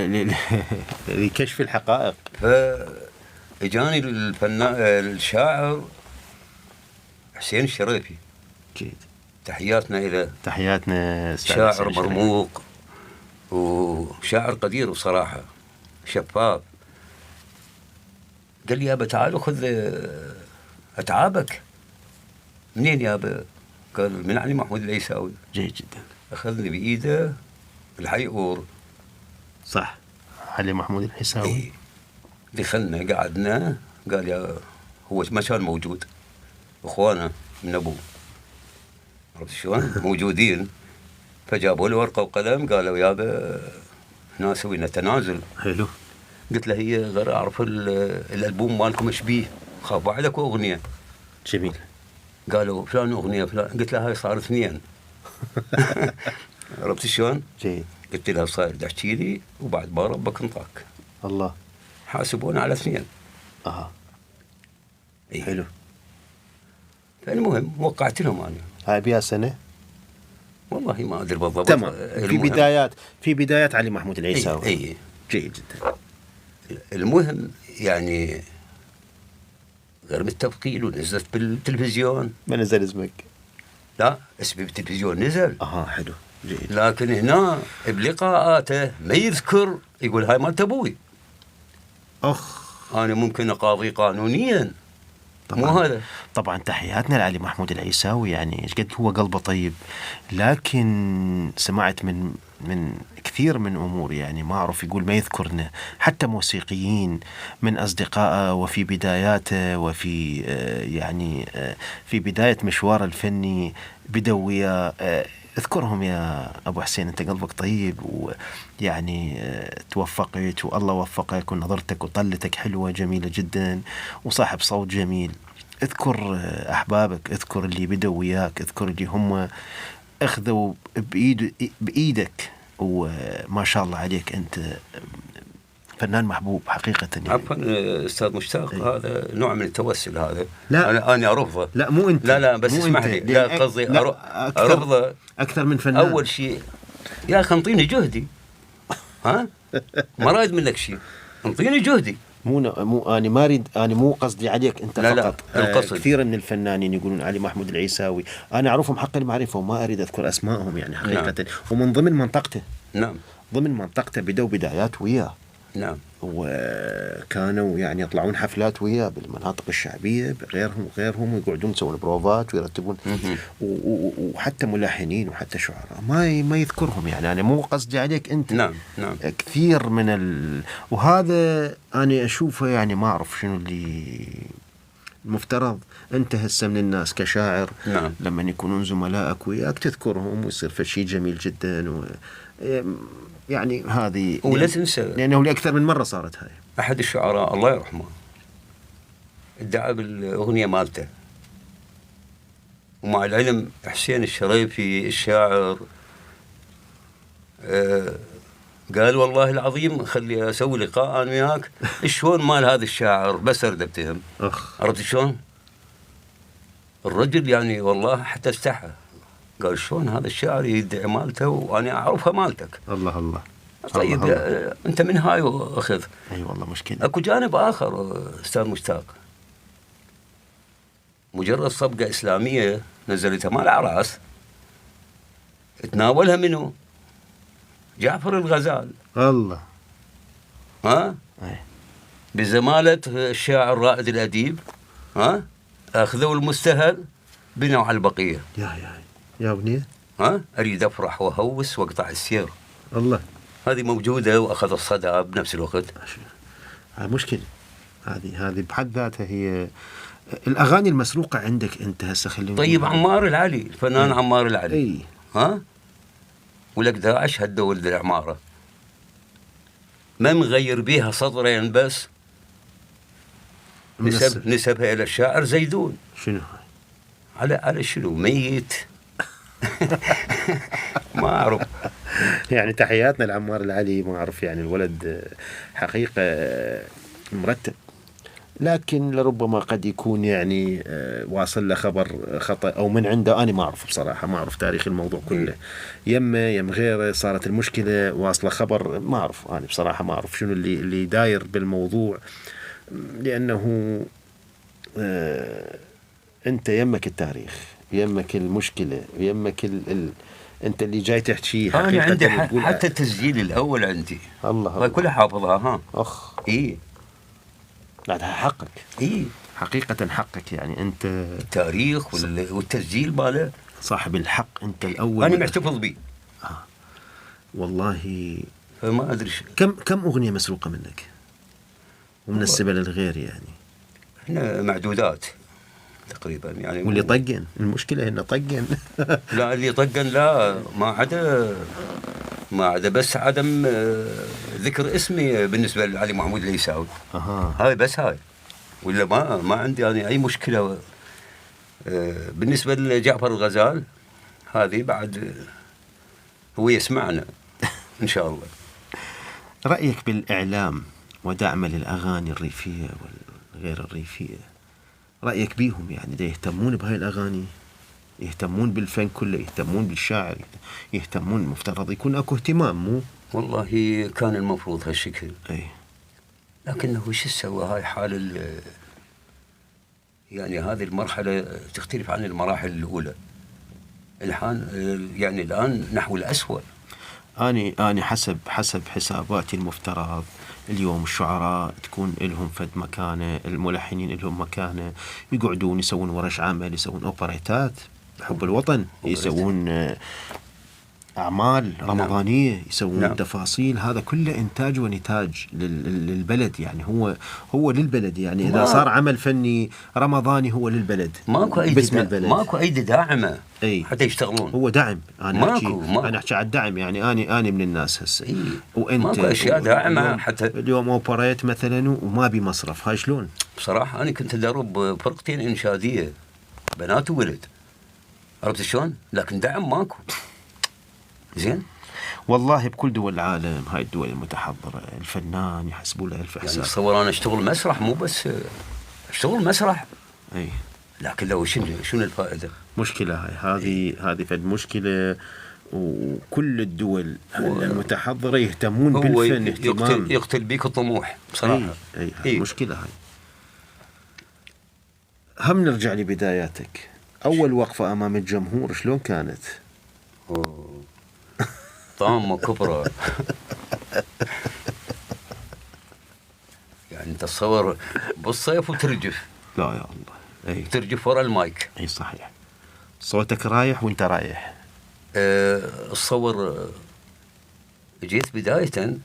لكشف الحقائق. فإجاني الفنان الشاعر حسين الشريفي. جيد. تحياتنا إلى تحياتنا شاعر مرموق وشاعر قدير بصراحة شفاف. قال لي يابا تعال خذ أتعابك. منين يابا؟ قال من علي محمود العيساوي. جيد جدا. أخذني بإيده الحيقور. صح علي محمود العيساوي. إيه. دخلنا قعدنا قال يا هو ما كان موجود اخوانه من ابوه عرفت شلون موجودين فجابوا له ورقه وقلم قالوا يابا هنا سوينا تنازل. حلو. قلت له هي غير اعرف الالبوم مالكم ايش بيه خاف بعدك اغنيه. جميل. قالوا فلان اغنيه فلان قلت له هاي صار 2 عرفت شلون؟ جيد. قلت لها صاير تحكي لي وبعد ما ربك انطاك الله. حاسبونا على 2. إيه. حلو. فالمهم وقعت لهم انا. هاي بيا سنة والله ما ادري بالضبط. تمام. المهم. في بدايات علي محمود العيساوي. اي جيد جدا. المهم يعني غير متفقين ونزلت بالتلفزيون. ما نزل اسمك؟ لا اسمي بالتلفزيون نزل. حلو. جيد. لكن هنا بلقاءاته ما يذكر يقول هاي مالت ابوي. انا ممكن اقاضي قانونيا. مو هذا. طبعا تحياتنا لعلي محمود العيساوي يعني ايش قد هو قلبه طيب. لكن سمعت من كثير من امور يعني ما اعرف يقول ما يذكرنا حتى موسيقيين من اصدقائه وفي بداياته وفي يعني في بدايه مشواره الفني بدوا ويا اذكرهم يا أبو حسين، أنت قلبك طيب ويعني توفقت والله وفقك ونظرتك وطلتك حلوة جميلة جدا وصاحب صوت جميل. اذكر أحبابك، اذكر اللي بدوا وياك، اذكر اللي هم أخذوا بإيدك وما شاء الله عليك أنت فنان محبوب حقيقة يعني. عفوا استاذ مشتاق، هذا نوع من التوسل هذا. لا انا ارفضه. لا مو انت، لا بس اسمح لي، لا قصدي ارفضه اكثر من فنان. اول شيء يا اخي انطيني جهدي، ها ما رايد منك شيء، انطيني جهدي. مو انا ما اريد، انا مو قصدي عليك انت لا فقط. القصد كثير من الفنانين يقولون علي محمود العيساوي، انا اعرفهم حق المعرفه وما اريد اذكر اسمائهم يعني حقيقه. نعم. ومن ضمن منطقته، نعم ضمن منطقته بدوا بدايات وياه، نعم، وكانوا يعني يطلعون حفلات وياه بالمناطق الشعبيه غيرهم ويقعدون يسوون بروفات ويرتبون وحتى ملحنين وحتى شعراء ما يذكرهم يعني. انا مو قصدي عليك انت. نعم كثير من وهذا انا اشوفه يعني ما اعرف شنو اللي المفترض. انت هسه من الناس كشاعر، نعم، لما يكونون زملائك وياك تذكرهم ويصير في شيء جميل جدا يعني هذه ولا تنسى لأنه لأكثر من مرة صارت هاي. أحد الشعراء الله يرحمه ادعى بالأغنية مالته، ومع العلم حسين الشريفي الشاعر قال والله العظيم خلي أسوي لقاء أنا وياك شلون مال هذا الشاعر بس أرد أتهم. عرفت شلون؟ الرجل يعني والله حتى استحى، قال شلون هذا الشاعر يدعي مالته وأنا أعرفها مالتك. الله طيب الله. أنت من هاي وأخذ. أي والله مشكلة. أكو جانب آخر أستاذ مشتاق، مجرد صبقة إسلامية نزلتها مال أعراس تناولها منه جعفر الغزال. الله. ها؟ أي. بزمالة الشاعر رائد الأديب، ها؟ أخذوا المستهل بنوا على البقية. يا ابني، ها؟ أريد أفرح وأهوس وأقطع السير. الله. هذه موجودة وأخذ الصدى بنفس الوقت. مشكلة. هذه بحد ذاتها هي الأغاني المسروقة عندك أنت هسه. خلينا طيب عمار العلي، الفنان عمار العلي. أي. ها؟ ولك داعش هدوا ولد العمارة، ما مغير بيها سطرين بس نسبها إلى الشاعر زيدون. شنو على شنو ميت؟ ما أعرف يعني. تحياتنا لعمار العلي، ما أعرف يعني الولد حقيقة مرتب، لكن لربما قد يكون يعني واصل له خبر خطأ أو من عنده. أنا ما أعرف بصراحة، ما أعرف تاريخ الموضوع كله، يم غيره صارت المشكلة واصله خبر، ما أعرف أنا بصراحة، ما أعرف شنو اللي داير بالموضوع، لأنه أنت يمك التاريخ، يمك المشكلة، يمك أنت اللي جاي تحكي حقيقة. أنا عندي حتى التسجيل الأول عندي. الله. كلها حافظها. ها أخ. إيه بعدها حقك. إيه حقيقة حقك يعني. أنت التاريخ والتسجيل ماله صاحب الحق، أنت الأول. أنا محتفظ به. والله فما أدري كم أغنية مسروقة منك ومن السبل الغير يعني؟ إحنا معدودات تقريبا يعني. واللي طقن، المشكلة إنه طقن. لا اللي طقن لا، ما عدا بس عدم ذكر اسمي بالنسبة لعلي محمود العيساوي. هاي بس هاي، ولا ما عندي يعني أي مشكلة. بالنسبة لجعفر الغزال هذه بعد هو يسمعنا إن شاء الله. رأيك بالإعلام ودعمه للأغاني الريفية والغير الريفية، رأيك بيهم يعني؟ ده يهتمون بهاي الأغاني، يهتمون بالفن كله، يهتمون بالشاعر، يهتمون، مفترض يكون أكو اهتمام. مو والله كان المفروض هالشكل. أي. لكنه شو سوى هاي حال يعني هذه المرحلة تختلف عن المراحل الأولى. يعني الآن نحو الأسوأ. أنا حسب حساباتي المفترض اليوم الشعراء تكون لهم فد مكانة، الملحنين لهم مكانة، يقعدون يسوون ورش عمل، يسوون أوبريتات بحب الوطن، يسوون أعمال رمضانية يسوون نعم. تفاصيل، هذا كله إنتاج ونتاج للبلد، يعني هو للبلد، يعني إذا ما- صار عمل فني رمضاني هو للبلد، ماكو باسم ايدي البلد. ماكو ايدي داعمه أي. حتى يشتغلون. هو دعم. أنا ماكو. أحكي على الدعم، يعني أنا من الناس هسه. إيه. وأنت ماكو أشياء داعمة اليوم حتى. اليوم أوبريت مثلا وما بي مصرف، هاي شلون؟ بصراحه انا كنت ادرب فرقتين انشاديه بنات وولد، عرفت شلون؟ لكن دعم ماكو. زين. والله بكل دول العالم، هاي الدول المتحضرة، الفنان يحسبوا له ألف يعني حساب. تصور انا اشتغل مسرح، مو بس اشتغل مسرح، أي لكن لو شنو الفائده؟ مشكلة هذه فد مشكلة، وكل الدول المتحضرة يهتمون هو بالفن اهتمام. يقتل بيك الطموح بصراحه. أي إيه. مشكلة هاي. هم نرجع لبداياتك، أول وقفة أمام الجمهور شلون كانت؟ أوه. طامه كبرى. يعني تصور بالصيف وترجف، لا يا الله. أي ترجف ورا المايك. أي صحيح، صوتك رايح وانت رايح. اتصور جيت بداية كان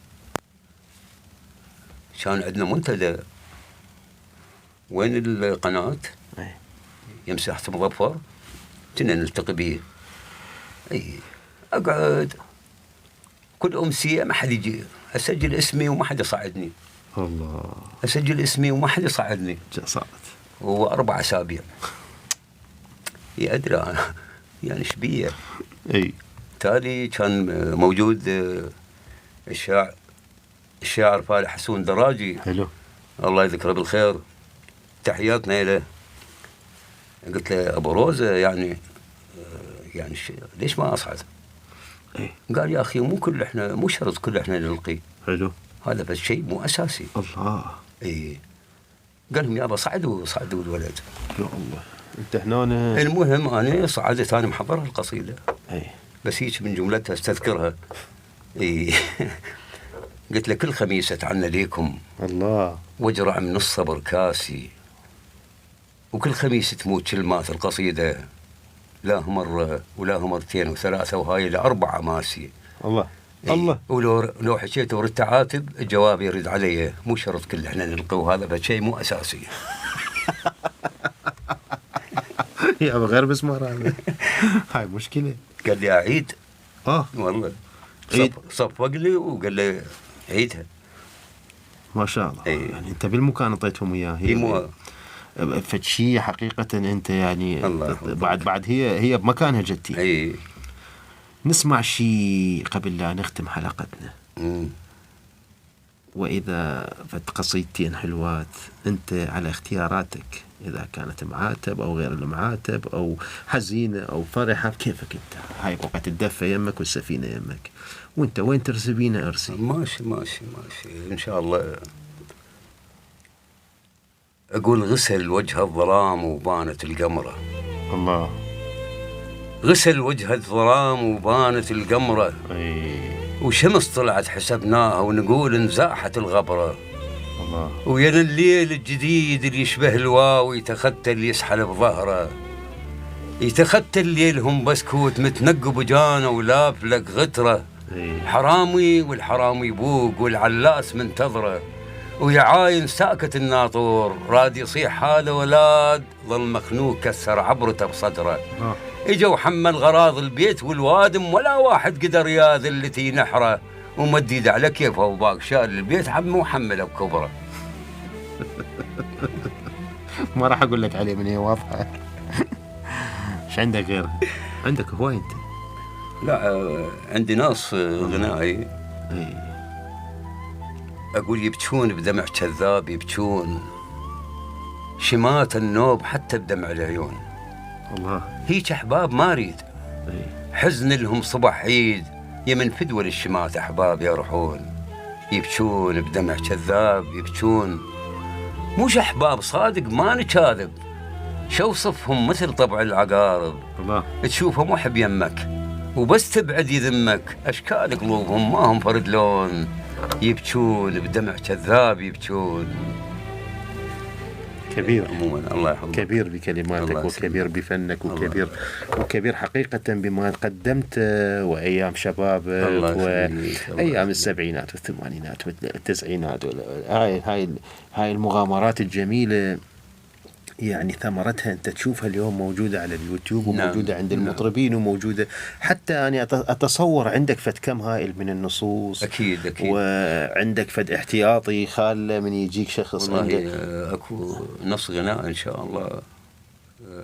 عندنا منتدى وين القناة أي. يمساحة مظفر، كنا نلتقي به. اي اقعد كل امسية ما حد يجي، اسجل اسمي وما حد يصعدني، الله اسجل اسمي وما حد يصعدني، صعد. وهو 4 أسابيع. يا ادري انا يعني شبيه. اي تالي كان موجود الشاعر فالح حسون دراجي، حلو. الله يذكره بالخير، تحياتنا له. قلت له ابو روزه يعني ليش ما اصعد؟ اي قال يا اخي مو شرط كل احنا نلقي، حلو. هذا بس شيء مو اساسي. الله. اي قال لهم يابا صعدوا الولد. يا الله انت هنا. المهم انا صعدت، انا محضرها القصيده اي بس هيك من جملتها استذكرها. اي قلت له كل خميس اتعنى ليكم الله. واجرع من الصبر كاسي، وكل خميس تموت كلمات القصيده، لا مرة ولا مرتين وثلاثة وهاي ل4 ماسي. الله. إيه. الله. ولو حكيت وردت عاتب الجواب يرد علي، مو شرط كل احنا نلقي، وهذا بشيء مو اساسي. يا ابو غير مسمار هذا. هاي مشكلة. قال لي اعيد والله. عيد. صفق لي وقال لي عيدها. ما شاء الله. إيه. يعني انت بالمكان اعطيتهم اياه. هي فشي حقيقة انت يعني الله. بعد هي بمكانها جدتي. اي. نسمع شيء قبل لا نختم حلقتنا. مم. وإذا فت قصيدتين حلوات أنت على اختياراتك، إذا كانت معاتب أو غير المعاتب أو حزينة أو فرحة، كيفك أنت. هاي وقت الدفة يمك والسفينة يمك، وأنت وين ترسبينا أرسي. ماشي إن شاء الله. أقول غسل وجه الظلام وبانت القمرة. الله. غسل وجه الظلام وبانت القمرة، وشمس طلعت حسبناها ونقول انزاحت الغبرة. الله. ويا الليل الجديد اللي يشبه الواو يتختل يسحل بظهره، يتختل ليلهم بسكوت متنقب جانه ولافلق غتره. حرامي والحرامي بوق والعلاس منتظره، ويا عاين ساكت الناطور راد يصيح هذا ولاد، ظل مخنوق كسر عبرته بصدره. اجوا حمل غراض البيت والوادم، ولا واحد قدر ياذل التي نحره، ومديد على كيفه وباق شال البيت عمه وحمله بكبره. ما راح أقول لك عليه من هي واضحة. ايش عندك غير؟ عندك هواي أنت؟ لا عندي ناس غنائي. أقول يبكون بدمع كذاب، يبكون شمات النوب حتى بدمع العيون. الله. هيك أحباب ما أريد، حزن لهم صبح عيد، يمن فدوى للشمات أحباب يروحون، يبكون بدمع كذاب، يبكون مش أحباب صادق ما نكاذب، شو صفهم مثل طبع العقارب. الله. تشوفه محب يمك وبس تبعد يذمك، أشكال قلوبهم ما هم فرد لون، يبكون بدمع كذاب، يبكون. كبير. عموما الله يحفظك. كبير بكلماتك الله وكبير يسلمك. بفنك الله وكبير حقيقة بما قدمت وأيام شبابك الله يخليك. الله وأيام يخليك. السبعينات والثمانينات والتسعينات هاي المغامرات الجميلة، يعني ثمرتها أنت تشوفها اليوم موجودة على اليوتيوب وموجودة نعم. عند نعم. المطربين وموجودة حتى أنا أتصور عندك فد كم هائل من النصوص. أكيد أكيد. وعندك فد احتياطي خال من يجيك شخص والله عندك. اكو نص غناء ان شاء الله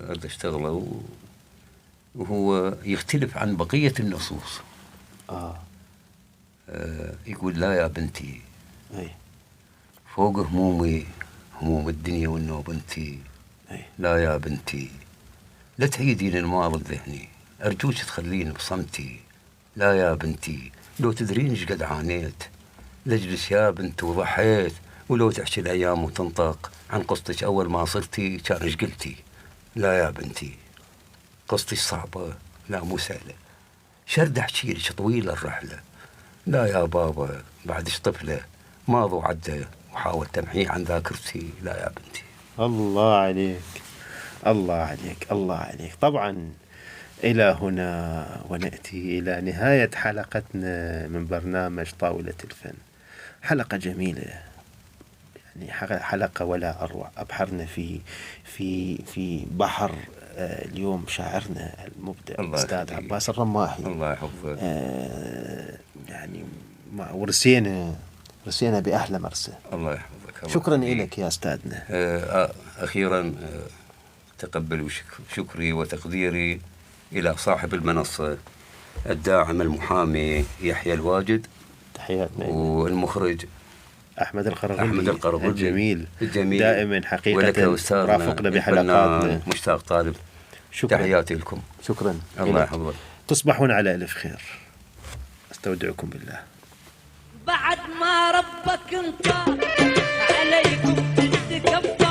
اريد اشتغله، وهو يختلف عن بقيه النصوص. يقول: لا يا بنتي، أي. فوق همومي هموم الدنيا والنوب انتي. أي. لا يا بنتي، لا تعيدين الماضي الذهني، ارجوك تخلين بصمتي. لا يا بنتي، لو تدرين ايش قد عانيت لاجلس يا بنت وضحيت، ولو تحكي الايام وتنطق عن قصتك اول ما صرتي كان ايش قلتي. لا يا بنتي، قصتك صعبه لا مو سهله، شرد احكي لك طويله الرحله. لا يا بابا، بعدش طفله، ماضي وعدى وحاول تمحيه عن ذاكرتي. لا يا بنتي. الله عليك، الله عليك، الله عليك. طبعا إلى هنا ونأتي إلى نهاية حلقتنا من برنامج طاولة الفن. حلقة جميلة، يعني حلقة ولا أروع. أبحرنا في بحر اليوم شاعرنا المبدع الأستاذ عباس الرماحي. الله يحفظك. يعني ورسينا بأحلى مرسى. الله يحفظك. شكرا لك يا أستاذنا. أخيرا تقبلوا شكري وتقديري إلى صاحب المنصة الداعم المحامي يحيى الواجد، تحياتنا. والمخرج أحمد القرغلي الجميل دائما ولك حقيقة أستاذنا رافقنا بحلقاتنا. مشتاق طالب. شكرا. تحياتي لكم. شكرا. الله يحفظك. تصبحون على ألف خير. استودعكم بالله. بعد ما ربك انطر عليكم تتكبر